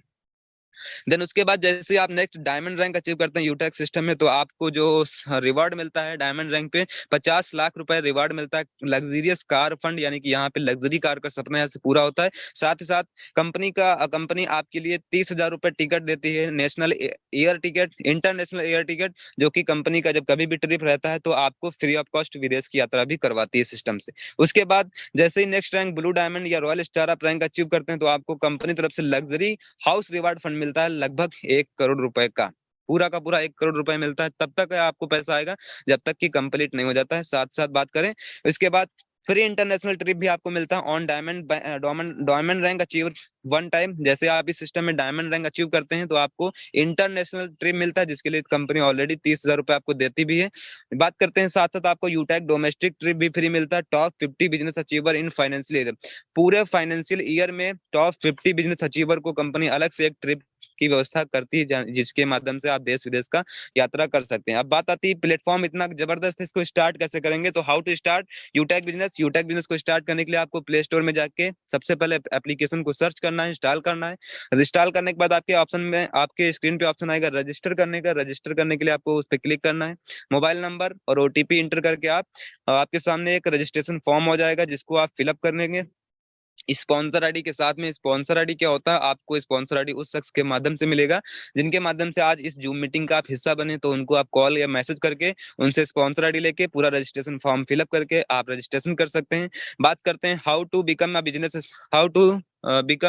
देन उसके बाद जैसे आप नेक्स्ट डायमंड रैंक अचीव करते हैं यूटेक सिस्टम में, तो आपको जो रिवार्ड मिलता है डायमंड रैंक पे 50 लाख रुपए रिवार्ड मिलता है। लग्जरियस कार फंड, यानी कि यहाँ पे लग्जरी कार का सपना यहाँ से पूरा होता है। साथ ही साथ कंपनी आपके लिए 30,000 रुपए टिकट देती है, national air ticket, international air ticket, जो कि कंपनी का जब कभी भी ट्रिप रहता है तो आपको फ्री ऑफ कॉस्ट विदेश की यात्रा भी करवाती है सिस्टम से। उसके बाद जैसे ही नेक्स्ट रैंक ब्लू डायमंड या रॉयल स्टार आप रैंक अचीव करते हैं तो आपको कंपनी तरफ से लग्जरी हाउस रिवार्ड फंड मिलता है लगभग 1 करोड़ रुपए का, पूरा का पूरा 1 करोड़ रुपए मिलता है। तब तक आपको पैसा आएगा जब तक कि कंप्लीट नहीं हो जाता है। साथ साथ बात करें इसके बाद फ्री इंटरनेशनल ट्रिप भी आपको मिलता है on diamond diamond rank achieve one time. जैसे आप इस सिस्टम में डायमंड रैंक अचीव करते हैं तो आपको इंटरनेशनल ट्रिप मिलता है, जिसके लिए कंपनी ऑलरेडी 30,000 रुपए आपको देती भी है। बात करते हैं साथ साथ आपको यूटैक डोमेस्टिक ट्रिप भी फ्री मिलता है, top 50 business achiever in financial year. पूरे फाइनेंशियल ईयर में टॉप 50 बिजनेस अचीवर को कंपनी अलग से एक ट्रिप की व्यवस्था करती है, जिसके माध्यम से आप देश विदेश का यात्रा कर सकते हैं। अब बात आती है प्लेटफॉर्म इतना जबरदस्त है, इसको स्टार्ट कैसे करेंगे। तो हाउ टू स्टार्ट यूटैक बिजनेस को स्टार्ट करने के लिए आपको प्ले स्टोर में जाके सबसे पहले एप्लीकेशन को सर्च करना है, इंस्टॉल करना है। इंस्टॉल करने के बाद आपके ऑप्शन में, आपके स्क्रीन पे ऑप्शन आएगा रजिस्टर करने का। रजिस्टर करने के लिए आपको उस पर क्लिक करना है, मोबाइल नंबर और ओटीपी इंटर करके आपके सामने एक रजिस्ट्रेशन फॉर्म हो जाएगा, जिसको आप फिलअप करेंगे स्पॉन्सर आईडी के साथ में। स्पॉन्सर आईडी क्या होता है, आपको स्पॉन्सर आईडी उस शख्स के माध्यम से मिलेगा जिनके माध्यम से आज इस जूम मीटिंग का आप हिस्सा बने, तो उनको आप कॉल या मैसेज करके उनसे स्पॉन्सर आईडी लेके पूरा रजिस्ट्रेशन फॉर्म फिलअप करके आप रजिस्ट्रेशन कर सकते हैं। बात करते हैं how to become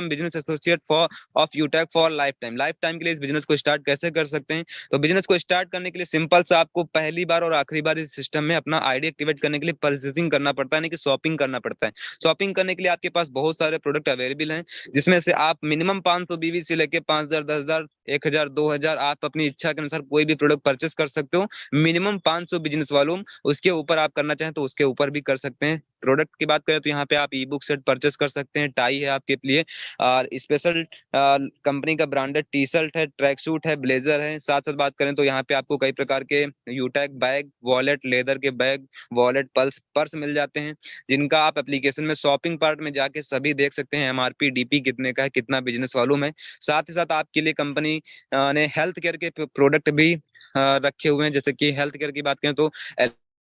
business associate for of UTech for lifetime के लिए इस बिजनेस को स्टार्ट कैसे कर सकते हैं। तो बिजनेस को स्टार्ट करने के लिए सिंपल सा आपको पहली बार और आखिरी बार इस सिस्टम में अपना आईडी एक्टिवेट करने के लिए परचेसिंग करना पड़ता है, यानी कि शॉपिंग करना पड़ता है। शॉपिंग करने के लिए आपके पास बहुत सारे प्रोडक्ट अवेलेबल हैं, जिसमें से आप मिनिमम 500 बीवी से लेके 5,000 10,000 1000 2000 आप अपनी इच्छा के अनुसार कोई भी प्रोडक्ट परचेस कर सकते हो। मिनिमम 500 बिजनेस वॉल्यूम, उसके ऊपर आप करना चाहें तो उसके ऊपर भी कर सकते हैं। प्रोडक्ट की बात करें तो यहाँ पे आप ई बुक सेट परचेस कर सकते हैं, टाई है आपके लिए, और स्पेशल कंपनी का ब्रांडेड टी शर्ट है, ट्रैक सूट है, ब्लेजर है। साथ साथ बात करें तो यहाँ पे आपको कई प्रकार के यूटैग बैग, वॉलेट, लेदर के बैग, वॉलेट, पर्स मिल जाते हैं, जिनका आप एप्लीकेशन में शॉपिंग पार्ट में जाके सभी देख सकते हैं, एमआरपी डीपी कितने का है, कितना बिजनेस वॉल्यूम है। साथ ही साथ आपके लिए कंपनी ने हेल्थ केयर के प्रोडक्ट भी रखे हुए हैं। जैसे कि हेल्थ केयर की बात करें तो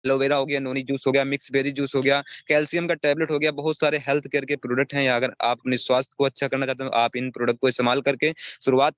एलोवेरा हो गया, नोनी जूस हो गया, मिक्स बेरी जूस हो गया, कैल्शियम का टैबलेट हो गया, बहुत सारे हेल्थ केयर के प्रोडक्ट हैं। अगर आप अपने स्वास्थ्य को अच्छा करना चाहते हो, आप इन प्रोडक्ट को इस्तेमाल करके शुरुआत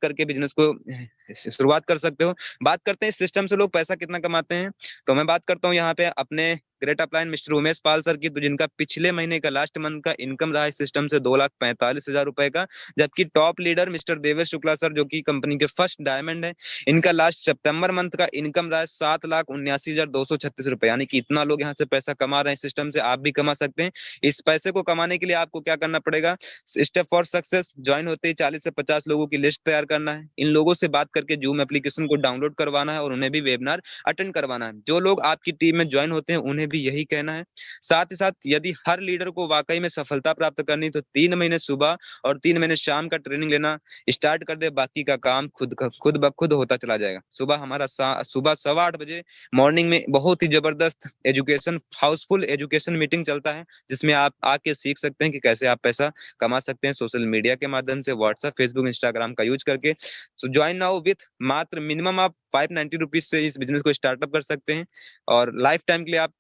कर सकते हो। बात करते हैं इस सिस्टम से लोग पैसा कितना कमाते हैं, तो मैं बात करता हूँ यहाँ पे अपने great upline mister Umesh Pal sir की, तो जिनका पिछले महीने का लास्ट मंथ का इनकम रहा इस सिस्टम से 2,45,000 रुपए का। जबकि top leader mister Devesh Shukla sir, जो कि कंपनी के फर्स्ट डायमंड है, इनका लास्ट सितंबर मंथ का इनकम रहा है 7,79,236 रुपए। यानी कि इतना लोग यहाँ से पैसा कमा रहे हैं सिस्टम से, आप भी कमा सकते हैं। इस पैसे को कमाने के लिए आपको क्या करना पड़ेगा, स्टेप फॉर सक्सेस, ज्वाइन होते ही 40 से 50 लोगों की लिस्ट तैयार करना है, इन लोगों से बात करके जूम एप्लीकेशन को डाउनलोड करवाना है और उन्हें भी वेबिनार अटेंड करवाना है। जो लोग आपकी टीम में ज्वाइन होते हैं उन्हें भी यही कहना है। साथ ही साथ यदि हर लीडर को वाकई में सफलता प्राप्त करनी तो 3 महीने सुबह और 3 महीने शाम का ट्रेनिंग लेना स्टार्ट कर दे, बाकी का काम खुद ब खुद होता चला जाएगा। सुबह हमारा सुबह 8:15 मॉर्निंग में बहुत ही जबरदस्त एजुकेशन, हाउसफुल एजुकेशन मीटिंग चलता है, जिसमें आप आके सीख सकते हैं कि कैसे आप पैसा कमा सकते हैं सोशल मीडिया के माध्यम से, व्हाट्सएप, फेसबुक, इंस्टाग्राम का यूज करके। सो ज्वाइन नाउ विथ मात्र मिनिमम आप 590 रुपीज से इस बिजनेस को स्टार्टअप कर सकते हैं, और लाइफ टाइम के लिए आप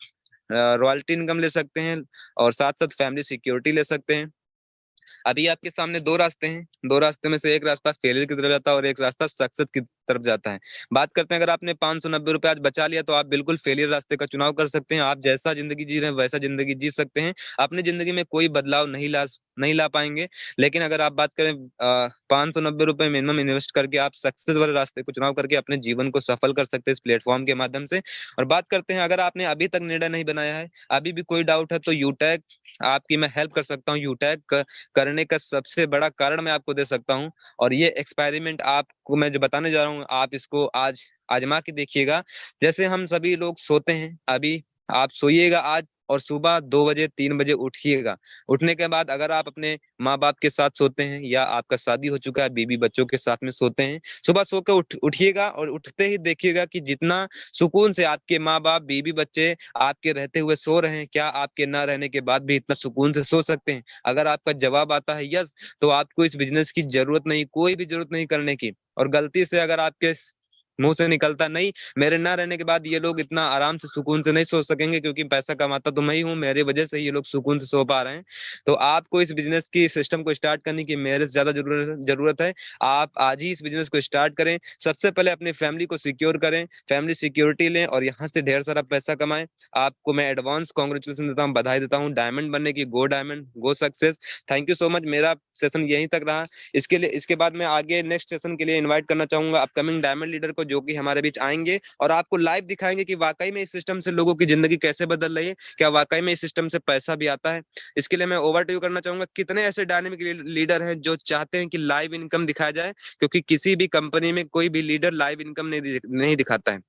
रॉयल्टी इनकम ले सकते हैं, और साथ साथ फैमिली सिक्योरिटी ले सकते हैं। अभी आपके सामने दो रास्ते हैं, दो रास्ते में से एक रास्ता फेलियर की तरफ जाता है और एक रास्ता सक्सेस की तरफ जाता है। बात करते हैं, अगर आपने 590 रुपए आज बचा लिया तो आप बिल्कुल फेलियर रास्ते का चुनाव कर सकते हैं। आप जैसा जिंदगी जी रहे हैं वैसा जिंदगी जी सकते हैं, अपनी जिंदगी में कोई बदलाव नहीं ला पाएंगे। लेकिन अगर आप बात करें 590 रुपए मिनिमम इन्वेस्ट करके आप सक्सेस वाले रास्ते को चुनाव करके अपने जीवन को सफल कर सकते हैं इस प्लेटफॉर्म के माध्यम से। और बात करते हैं, अगर आपने अभी तक निर्णय नहीं बनाया है, अभी भी कोई डाउट है, तो यूटैग आपकी मैं हेल्प कर सकता हूँ। यूटैग करने का सबसे बड़ा कारण मैं आपको दे सकता हूँ, और ये एक्सपेरिमेंट आपको मैं जो बताने जा रहा हूँ, आप इसको आज आजमा के देखिएगा। जैसे हम सभी लोग सोते हैं, अभी आप सोइएगा आज, और सुबह 2 बजे 3 बजे उठिएगा। उठने के बाद अगर आप अपने माँ बाप के साथ सोते हैं, या आपका शादी हो चुका है, बीवी बच्चों के साथ में सोते हैं, सुबह सो के उठिएगा, और उठते ही देखिएगा कि जितना सुकून से आपके माँ बाप, बीवी, बच्चे आपके रहते हुए सो रहे हैं, क्या आपके ना रहने के बाद भी इतना सुकून से सो सकते हैं? अगर आपका जवाब आता है यस, तो आपको इस बिजनेस की जरूरत नहीं, कोई भी जरूरत नहीं करने की। और गलती से अगर आपके मुंह से निकलता नहीं, मेरे ना रहने के बाद ये लोग इतना आराम से सुकून से नहीं सो सकेंगे, क्योंकि पैसा कमाता तो मैं ही हूँ, मेरे वजह से ये लोग सुकून से सो पा रहे हैं। तो आपको इस बिजनेस की सिस्टम को स्टार्ट करने की मेरे से ज्यादा जरूरत है। आप आज ही इस बिजनेस को स्टार्ट करें। सबसे पहले अपनी फैमिली को सिक्योर करें, फैमिली सिक्योरिटी लें, और यहाँ से ढेर सारा पैसा कमाएं। आपको मैं एडवांस कॉन्ग्रेचुलेशन देता हूँ, बधाई देता हूँ डायमंड बनने की। गो diamond, go success. Thank you so much. मेरा सेशन यहीं तक रहा। इसके बाद मैं आगे नेक्स्ट सेशन के लिए इनवाइट करना चाहूंगा अपकमिंग डायमंड लीडर को, जो कि हमारे बीच आएंगे और आपको लाइव दिखाएंगे कि वाकई में इस सिस्टम से लोगों की जिंदगी कैसे बदल रही है, क्या वाकई में इस सिस्टम से पैसा भी आता है। इसके लिए मैं ओवर टू यू करना चाहूंगा, कितने ऐसे डायनेमिक लीडर हैं जो चाहते हैं कि लाइव इनकम दिखाया जाए, क्योंकि किसी भी कंपनी में कोई भी लीडर लाइव इनकम नहीं दिखाता है।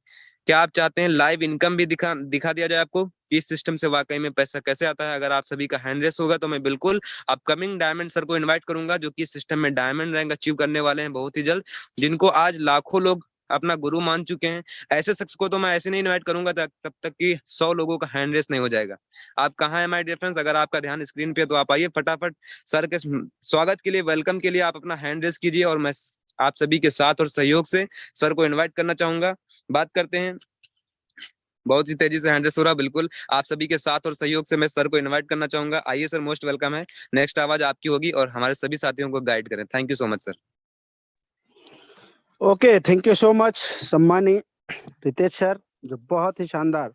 क्या आप चाहते हैं लाइव इनकम भी दिखा दिया जाए आपको, इस सिस्टम से वाकई में पैसा कैसे आता है? अगर आप सभी का हैंड रेस होगा तो मैं बिल्कुल अपकमिंग डायमंड सर को इनवाइट करूंगा, जो कि इस सिस्टम में डायमंड रैंक अचीव करने वाले हैं बहुत ही जल्द, जिनको आज लाखों लोग अपना गुरु मान चुके हैं। ऐसे शख्स को तो मैं ऐसे नहीं इनवाइट करूंगा तब तक कि 100 लोगों का हैंड रेस नहीं हो जाएगा। आप कहाँ है माय डियर फ्रेंड्स? अगर आपका ध्यान स्क्रीन पे है तो आप आइए फटाफट। सर के स्वागत के लिए, वेलकम के लिए आप अपना हैंड रेस कीजिए, और मैं आप सभी के साथ और सहयोग से सर को इन्वाइट करना चाहूंगा। बात करते हैं, बहुत ही तेजी से हैंड रेस हो रहा, बिल्कुल आप सभी के साथ और सहयोग से मैं सर को इनवाइट करना चाहूंगा। आइए सर, मोस्ट वेलकम है। नेक्स्ट आवाज आपकी होगी, और हमारे सभी साथियों को गाइड करें। Thank you so much sir. Okay, thank you so much सम्मानी रितेश सर, जो बहुत ही शानदार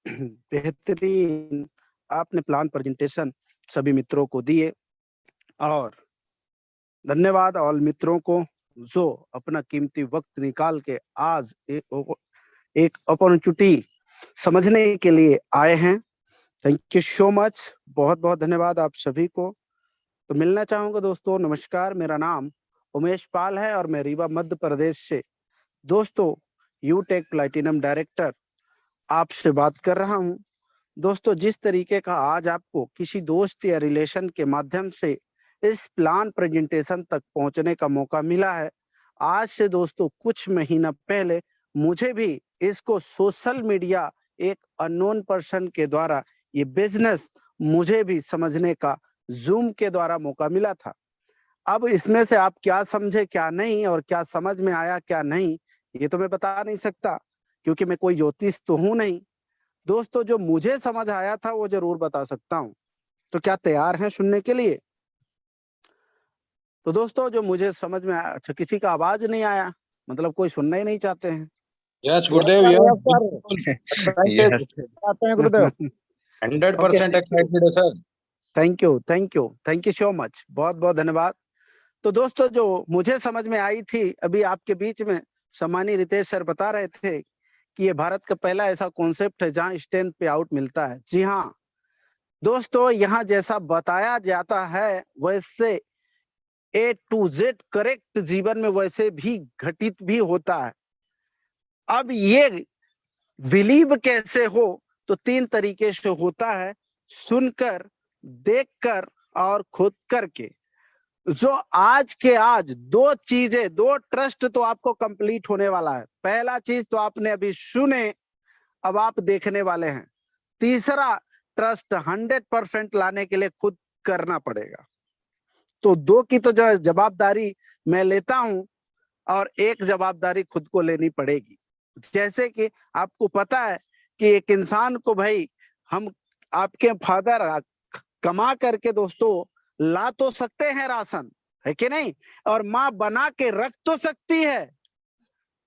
बेहतरीन आपने प्लान प्रेजेंटेशन सभी मित्रों को दिए। और धन्यवाद ऑल मित्रों को जो अपना कीमती वक्त निकाल के आज एक अपॉर्चुनिटी समझने के लिए आए हैं। थैंक यू सो मच, बहुत बहुत धन्यवाद आप सभी को। तो मिलना चाहूंगा दोस्तों, नमस्कार, मेरा नाम उमेश पाल है और मैं रीवा मध्य प्रदेश से दोस्तों यूटेक प्लैटिनम डायरेक्टर आपसे बात कर रहा हूं। दोस्तों, जिस तरीके का आज आपको किसी दोस्त या रिलेशन के माध्यम से इस प्लान प्रेजेंटेशन तक पहुंचने का मौका मिला है, आज से दोस्तों कुछ महीना पहले मुझे भी इसको सोशल मीडिया एक अननोन पर्सन के द्वारा ये बिजनेस मुझे भी समझने का जूम के द्वारा मौका मिला था। अब इसमें से आप क्या समझे क्या नहीं और क्या समझ में आया क्या नहीं, ये तो मैं बता नहीं सकता क्योंकि मैं कोई ज्योतिष तो हूं नहीं। दोस्तों, जो मुझे समझ आया था वो जरूर बता सकता हूं। तो क्या तैयार हैं सुनने के लिए? तो दोस्तों, जो मुझे समझ में आया, अच्छा किसी का आवाज नहीं आया, मतलब कोई सुनना ही नहीं चाहते हैं। यस गुरुदेव, यस आते हैं गुरुदेव। 100% एक्साइटेड है sir. Thank you so much, बहुत बहुत धन्यवाद। तो दोस्तों, जो मुझे समझ में आई थी, अभी आपके बीच में सम्मानीय रितेश सर बता रहे थे कि ये भारत का पहला ऐसा कॉन्सेप्ट है जहां स्टैंड पे आउट मिलता है। जी हाँ दोस्तों, यहाँ जैसा बताया जाता है वैसे A to Z करेक्ट जीवन में वैसे भी घटित भी होता है। अब ये बिलीव कैसे हो, तो 3 तरीके से होता है, सुनकर, देखकर और खुद करके। जो आज के आज 2 चीजें, 2 ट्रस्ट तो आपको कंप्लीट होने वाला है। पहला चीज तो आपने अभी सुने, अब आप देखने वाले हैं। तीसरा ट्रस्ट 100% लाने के लिए खुद करना पड़ेगा। तो 2 की तो जवाबदारी मैं लेता हूं और 1 जवाबदारी खुद को लेनी पड़ेगी। जैसे कि आपको पता है कि एक इंसान को भाई हम आपके फादर कमा करके दोस्तों ला तो सकते हैं राशन, है कि नहीं, और माँ बना के रख तो सकती है,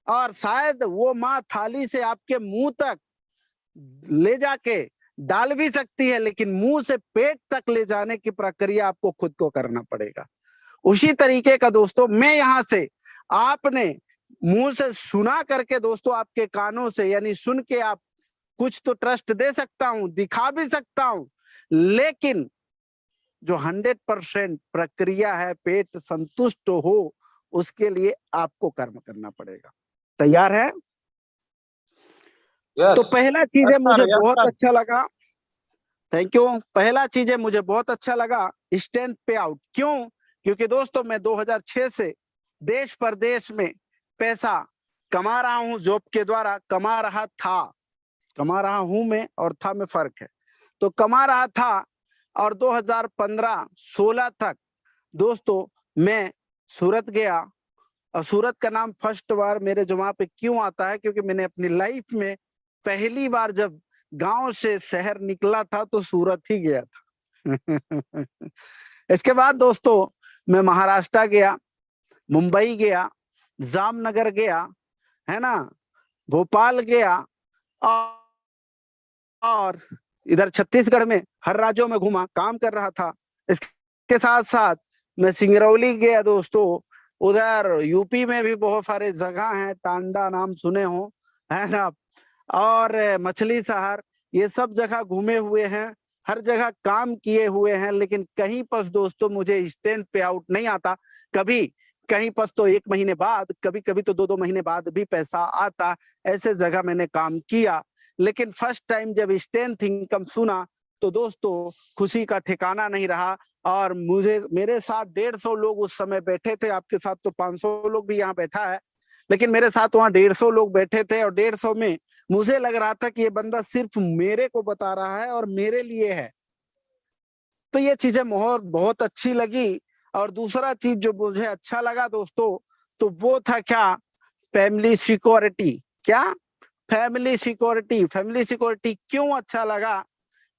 और शायद वो माँ थाली से आपके मुंह तक ले जाके डाल भी सकती है, लेकिन मुंह से पेट तक ले जाने की प्रक्रिया आपको खुद को करना पड़ेगा। उसी तरीके का दोस्तों मैं यहां से आपने मुंह से सुना करके दोस्तों आपके कानों से यानी सुन के आप कुछ तो ट्रस्ट दे सकता हूं, दिखा भी सकता हूं, लेकिन जो 100% प्रक्रिया है पेट संतुष्ट हो उसके लिए आपको कर्म करना पड़ेगा। तैयार है? तो पहला चीज मुझे बहुत अच्छा लगा, थैंक यू। पहला चीज मुझे बहुत अच्छा लगा स्टैंड पे आउट। क्यों? क्योंकि दोस्तों मैं 2006 से देश परदेश में पैसा कमा रहा हूं, जॉब के द्वारा कमा रहा हूं मैं, और था में फर्क है। तो कमा रहा था और 2015-16 तक दोस्तों मैं सूरत गया, और सूरत का नाम फर्स्ट बार मेरे जुमा पे क्यों आता है, क्योंकि मैंने अपनी लाइफ में पहली बार जब गांव से शहर निकला था तो सूरत ही गया था। इसके बाद दोस्तों मैं महाराष्ट्र गया, मुंबई गया, जामनगर गया, है ना, भोपाल गया, और इधर छत्तीसगढ़ में हर राज्यों में घूमा, काम कर रहा था। इसके साथ साथ मैं सिंगरौली गया दोस्तों, उधर यूपी में भी बहुत सारे जगह हैं, टांडा नाम सुने हो, है ना, और मछली शहर, ये सब जगह घूमे हुए हैं, हर जगह काम किए हुए हैं, लेकिन कहीं पर दोस्तों मुझे स्टैंड पे आउट नहीं आता। कभी कहीं पर तो 1 महीने बाद, कभी कभी तो 2-2 महीने बाद भी पैसा आता, ऐसे जगह मैंने काम किया। लेकिन फर्स्ट टाइम जब स्टैंड इनकम सुना तो दोस्तों खुशी का ठिकाना नहीं रहा, और मेरे साथ 150 लोग उस समय बैठे थे, आपके साथ तो 500 लोग भी यहाँ बैठा है, लेकिन मेरे साथ वहाँ 150 लोग बैठे थे, और 150 में मुझे लग रहा था कि ये बंदा सिर्फ मेरे को बता रहा है और मेरे लिए है। तो ये चीजें बहुत अच्छी लगी। और दूसरा चीज जो मुझे अच्छा लगा दोस्तों, तो वो था क्या, फैमिली सिक्योरिटी। क्या? फैमिली सिक्योरिटी क्यों अच्छा लगा?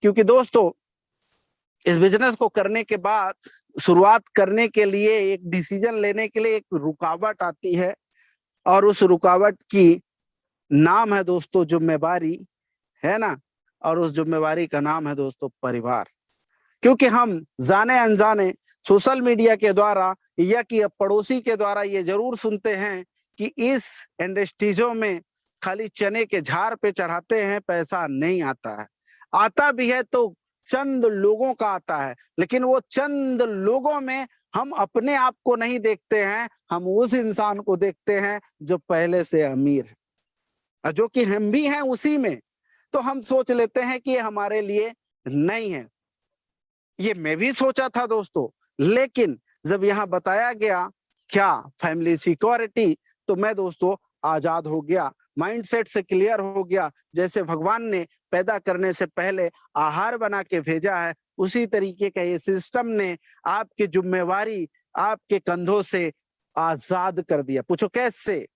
क्योंकि दोस्तों इस बिजनेस को करने के बाद, शुरुआत करने के लिए, एक डिसीजन लेने के लिए एक रुकावट आती है, और उस रुकावट की नाम है दोस्तों जिम्मेवारी, है ना, और उस जिम्मेवारी का नाम है दोस्तों परिवार। क्योंकि हम जाने अनजाने सोशल मीडिया के द्वारा या कि पड़ोसी के द्वारा ये जरूर सुनते हैं कि इस इंडस्ट्रीजों में खाली चने के झाड़ पे चढ़ाते हैं, पैसा नहीं आता है। आता भी है तो चंद लोगों का आता है, लेकिन वो चंद लोगों में हम अपने आप को नहीं देखते हैं, हम उस इंसान को देखते हैं जो पहले से अमीर है, और जो कि हम भी हैं उसी में। तो हम सोच लेते हैं कि ये हमारे लिए नहीं है। ये मैं भी सोचा था दोस्तों, लेकिन जब यहाँ बताया गया क्या फैमिली सिक्योरिटी, तो मैं दोस्तों आजाद हो गया, माइंडसेट से क्लियर हो गया। जैसे भगवान ने पैदा करने से पहले आहार बना के भेजा है, उसी तरीके का ये सिस्टम ने आपकी जिम्मेवारी आपके कंधों से आजाद कर दिया। पूछो कैसे?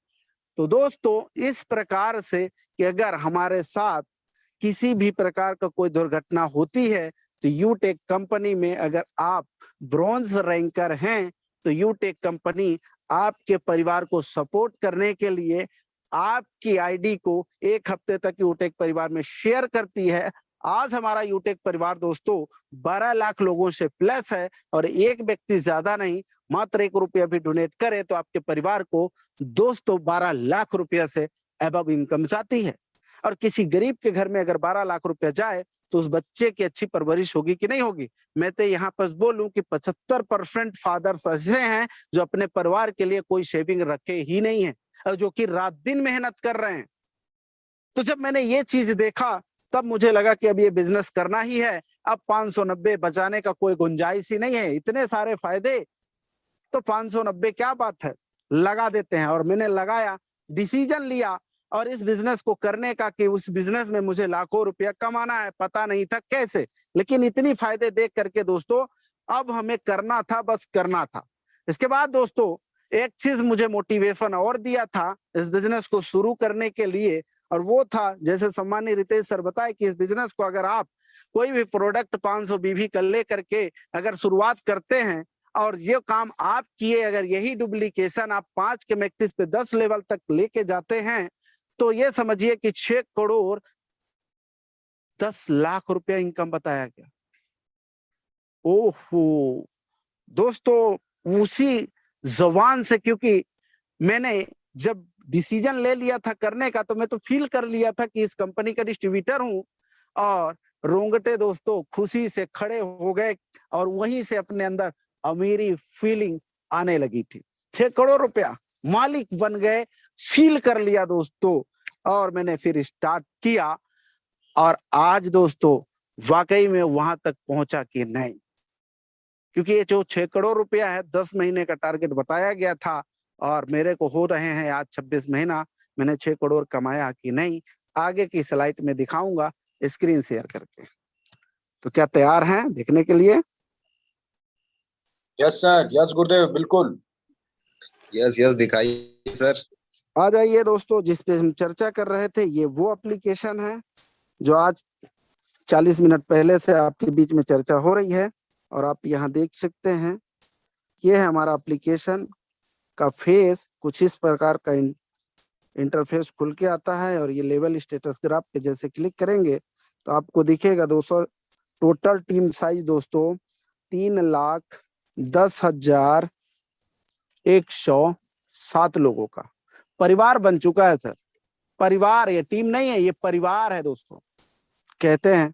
तो दोस्तों इस प्रकार से कि अगर हमारे साथ किसी भी प्रकार का कोई दुर्घटना होती है तो यूटेक कंपनी में अगर आप ब्रॉन्ज रैंकर हैं तो यूटेक कंपनी आपके परिवार को सपोर्ट करने के लिए आपकी आईडी को 1 हफ्ते तक यूटेक परिवार में शेयर करती है। आज हमारा यूटेक परिवार दोस्तों 12 लाख लोगों से प्लस है, और एक व्यक्ति ज्यादा नहीं, मात्र 1 रुपया भी डोनेट करे तो आपके परिवार को दोस्तों 12 लाख रुपया से अबव इनकम जाती है। और किसी गरीब के घर में अगर 12 लाख रुपया जाए तो उस बच्चे की अच्छी परवरिश होगी कि नहीं होगी? मैं तो यहाँ पर बोलूं कि 75% फादर्स ऐसे हैं जो अपने परिवार के लिए कोई सेविंग रखे ही नहीं है, और जो कि रात दिन मेहनत कर रहे हैं। तो जब मैंने ये चीज देखा तब मुझे लगा कि अब ये बिजनेस करना ही है। अब 590 बचाने का कोई गुंजाइश ही नहीं है, इतने सारे फायदे, तो 590 क्या बात है, लगा देते हैं। और मैंने लगाया, डिसीजन लिया, और इस बिजनेस को करने का कि उस बिजनेस में मुझे लाखों रुपया कमाना है, पता नहीं था कैसे, लेकिन इतनी फायदे देख करके दोस्तों अब हमें करना था, बस करना था। इसके बाद दोस्तों एक चीज मुझे मोटिवेशन और दिया था इस बिजनेस को शुरू करने के लिए, और वो था जैसे सम्मानीय रितेश सर बताए कि इस बिजनेस को अगर आप कोई भी प्रोडक्ट 500 बीवी का ले करके अगर शुरुआत करते हैं और ये काम आप किए, अगर यही डुप्लीकेशन आप 5 के मैट्रिक्स पे 10 लेवल तक लेके जाते हैं तो ये समझिए कि 6 करोड़ 10 लाख रुपया इनकम बताया गया। ओहो दोस्तों उसी जबान से, क्योंकि मैंने जब डिसीजन ले लिया था करने का तो मैं तो फील कर लिया था कि इस कंपनी का डिस्ट्रीब्यूटर हूं, और रोंगटे दोस्तों खुशी से खड़े हो गए, और वहीं से अपने अंदर अमीरी फीलिंग आने लगी थी। 6 करोड़ रुपया मालिक बन गए, फील कर लिया दोस्तों, और मैंने फिर स्टार्ट किया। और आज दोस्तों वाकई में वहां तक पहुंचा कि नहीं, क्योंकि ये जो 6 करोड़ रुपया है 10 महीने का टारगेट बताया गया था, और मेरे को हो रहे हैं आज 26 महीना, मैंने 6 करोड़ कमाया कि नहीं, आगे की स्लाइड में दिखाऊंगा स्क्रीन शेयर करके। तो क्या तैयार हैं देखने के लिए? यस सर, यस गुरुदेव, बिल्कुल। यस यस दिखाइए सर। आ जाइए दोस्तों, जिस पे हम चर्चा कर रहे थे, ये वो एप्लीकेशन है जो आज 40 मिनट पहले से आपके बीच में चर्चा हो रही है, और आप यहाँ देख सकते हैं ये है हमारा एप्लीकेशन का फेस। कुछ इस प्रकार का इंटरफेस खुल के आता है, और ये लेवल स्टेटस ग्राफ पे जैसे क्लिक करेंगे तो आपको दिखेगा दोस्तों टोटल टीम साइज दोस्तों 3,10,107 लोगों का परिवार बन चुका है सर। परिवार, ये टीम नहीं है, ये परिवार है दोस्तों। कहते हैं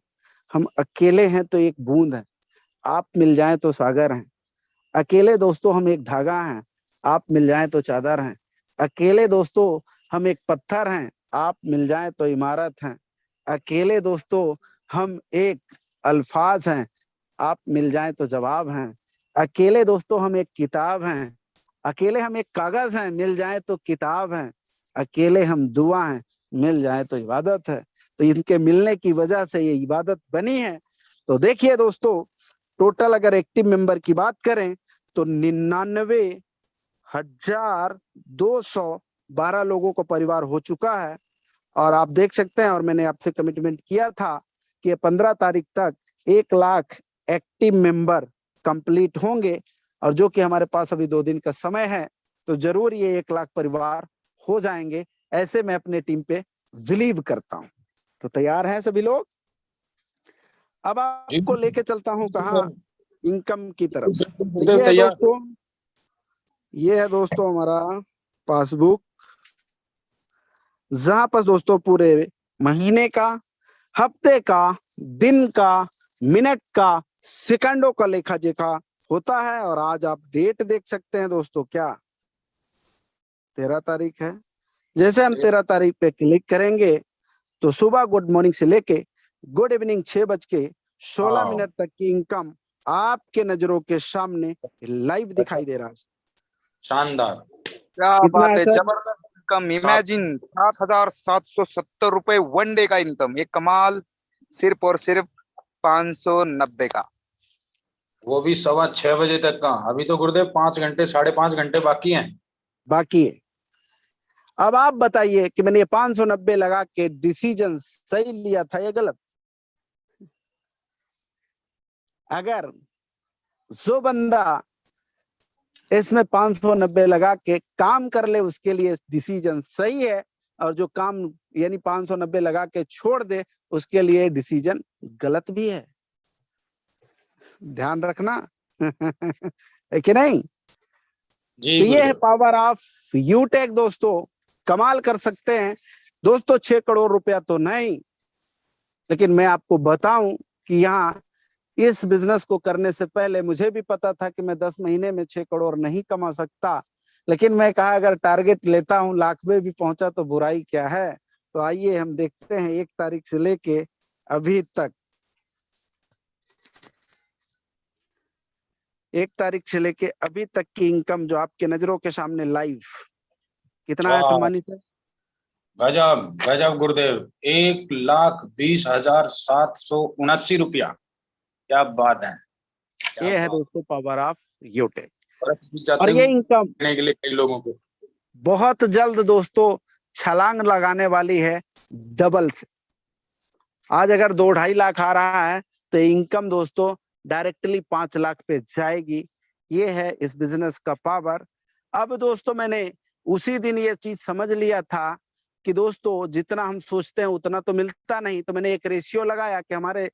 हम अकेले हैं तो एक बूंद है, आप मिल जाएं तो सागर हैं। अकेले दोस्तों हम एक धागा हैं, आप मिल जाएं तो चादर हैं। अकेले दोस्तों हम एक पत्थर हैं, आप मिल जाएं तो इमारत हैं। अकेले दोस्तों हम एक अल्फाज हैं, आप मिल जाएं तो जवाब हैं। अकेले दोस्तों हम एक किताब हैं, अकेले हम एक कागज हैं, मिल जाएं तो किताब हैं। अकेले हम दुआ हैं, मिल जाएं तो इबादत है। तो इनके मिलने की वजह से ये इबादत बनी है। तो देखिए दोस्तों टोटल अगर एक्टिव मेंबर की बात करें तो 99,212 लोगों का परिवार हो चुका है। और आप देख सकते हैं, और मैंने आपसे कमिटमेंट किया था कि 15 तारीख तक 1 लाख एक्टिव मेंबर कंप्लीट होंगे, और जो कि हमारे पास अभी 2 दिन का समय है, तो जरूर ये 1 लाख परिवार हो जाएंगे, ऐसे मैं अपने टीम पे बिलीव करता हूं। तो तैयार हैं सभी लोग? अब आपको लेके चलता हूं कहाँ, इनकम की तरफ। ये है दोस्तों हमारा पासबुक, जहां पर दोस्तों पूरे महीने का, हफ्ते का, दिन का, मिनट का, सेकंडों का लेखा जोखा होता है। और आज आप डेट देख सकते हैं दोस्तों, क्या 13 तारीख है। जैसे हम 13 तारीख पे क्लिक करेंगे तो सुबह गुड मॉर्निंग से लेके गुड इवनिंग 6:16 तक की इनकम आपके नजरों के सामने लाइव दिखाई दे रहा है। शानदार। क्या कितना बात है है, सर? जबरदस्त इनकम। इमेजिन 7,770 रुपए 1 डे का इनकम, ये कमाल सिर्फ और सिर्फ 590 का। वो भी 6:15 तक का। अभी तो गुरुदेव 5 घंटे 5.5 घंटे बाकी हैं। बाकी है। अब आप बताइए कि मैंने ये 590 लगा के डिसीजन सही लिया था या गलत? अगर जो बंदा इसमें 590 लगा के काम कर ले उसके लिए डिसीजन सही है, और जो काम यानी 590 लगा के छोड़ दे उसके लिए डिसीजन गलत भी है। ध्यान रखना है कि नहीं? जी तो ये है गुरुदेव। पावर ऑफ यूटेक दोस्तों। कमाल कर सकते हैं दोस्तों। 6 करोड़ रुपया तो नहीं, लेकिन मैं आपको बताऊं कि यहाँ इस बिजनेस को करने से पहले मुझे भी पता था कि मैं 10 महीने में 6 करोड़ नहीं कमा सकता, लेकिन मैं कहा अगर टारगेट लेता हूं, लाख में भी पहुंचा तो बुराई क्या है। तो आइए हम देखते हैं 1 तारीख से लेके अभी तक, 1 तारीख से लेके अभी तक की इनकम जो आपके नजरों के सामने लाइव कितना है सम्मानित है? गजब गजब गुरुदेव। 1,20,779 रुपया। क्या बात है। क्या ये है बात। दोस्तों पावर ऑफ यूटेक। और और ये इनकम के लिए कई लोगों को बहुत जल्द दोस्तों छलांग लगाने वाली है डबल से। आज अगर 2-2.5 लाख आ रहा है तो इनकम दोस्तों डायरेक्टली 5 लाख पे जाएगी। ये है इस बिजनेस का पावर। अब दोस्तों मैंने उसी दिन ये चीज समझ लिया था कि दोस्तों जितना हम सोचते हैं उतना तो मिलता नहीं। तो मैंने एक रेशियो लगाया कि हमारे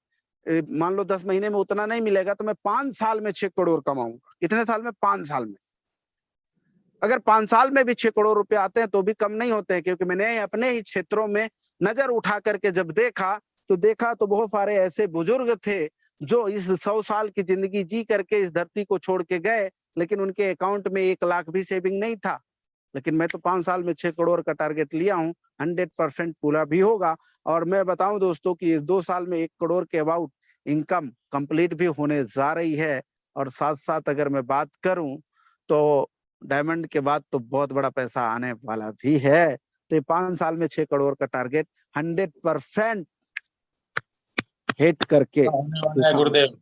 मान लो 10 महीने में उतना नहीं मिलेगा तो मैं 5 साल में 6 करोड़ कमाऊंगा। कितने साल में? 5 साल में। अगर 5 साल में भी 6 करोड़ रुपए आते हैं तो भी कम नहीं होते हैं, क्योंकि मैंने अपने ही क्षेत्रों में नजर उठा करके जब देखा तो बहुत सारे ऐसे बुजुर्ग थे जो इस 100 साल की जिंदगी जी करके इस धरती को छोड़ के गए, लेकिन उनके अकाउंट में 1 लाख भी सेविंग नहीं था। लेकिन मैं तो 5 साल में 6 करोड़ का टारगेट लिया हूँ, 100% पूरा भी होगा। और मैं बताऊं दोस्तों कि इस 2 साल में 1 करोड़ के अबाउट इनकम कंप्लीट भी होने जा रही है। और साथ साथ अगर मैं बात करूं तो डायमंड के बाद तो बहुत बड़ा पैसा आने वाला भी है। तो ये 5 साल में 6 करोड़ का टारगेट 100% हिट करके होने वाला है गुरुदेव।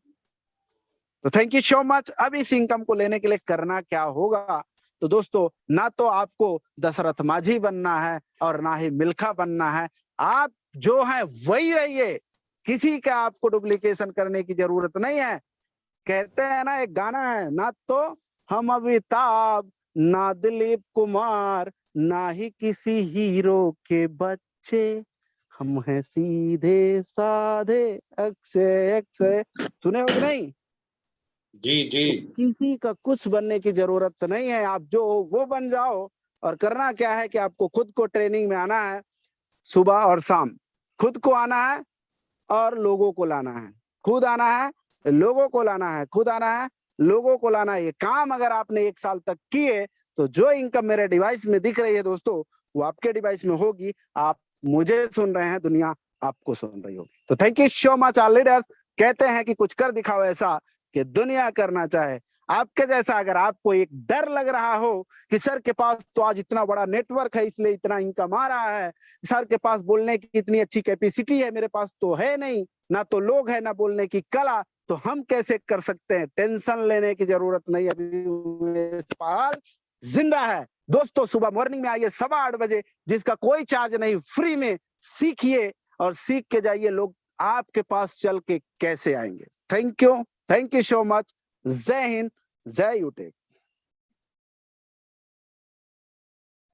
तो थैंक यू सो मच। अब इस इनकम को लेने के लिए करना क्या होगा? तो दोस्तों ना तो आपको दशरथ माझी बनना है और ना ही मिल्खा बनना है। आप जो है वही रहिए, किसी का आपको डुप्लीकेशन करने की जरूरत नहीं है। कहते हैं ना, एक गाना है, ना तो हम अमिताभ, ना दिलीप कुमार, ना ही किसी हीरो के बच्चे, हम हैं सीधे साधे अक्षय अक्षय। सुने हो कि नहीं? जी जी। तो किसी का कुछ बनने की जरूरत नहीं है, आप जो हो वो बन जाओ। और करना क्या है कि आपको खुद को ट्रेनिंग में आना है, सुबह और शाम खुद को आना है और लोगों को लाना है। खुद आना है, लोगों को लाना है, खुद आना है, लोगों को लाना है। ये काम अगर आपने 1 साल तक किए तो जो इनकम मेरे डिवाइस में दिख रही है दोस्तों वो आपके डिवाइस में होगी। आप मुझे सुन रहे हैं, दुनिया आपको सुन रही होगी। तो thank you so much all leaders. कहते हैं कि कुछ कर दिखाओ ऐसा कि दुनिया करना चाहे आपके जैसा। अगर आपको एक डर लग रहा हो कि सर के पास तो आज इतना बड़ा नेटवर्क है इसलिए इतना इनकम आ रहा है, सर के पास बोलने की इतनी अच्छी कैपेसिटी है, मेरे पास तो है नहीं, ना तो लोग है ना बोलने की कला, तो हम कैसे कर सकते हैं? टेंशन लेने की जरूरत नहीं, अभी सवाल जिंदा है दोस्तों। सुबह मॉर्निंग में आइए 8:15 बजे, जिसका कोई चार्ज नहीं, फ्री में सीखिए और सीख के जाइए। लोग आपके पास चल के कैसे आएंगे? Thank you so much. जय हिंद, जय यूटेक।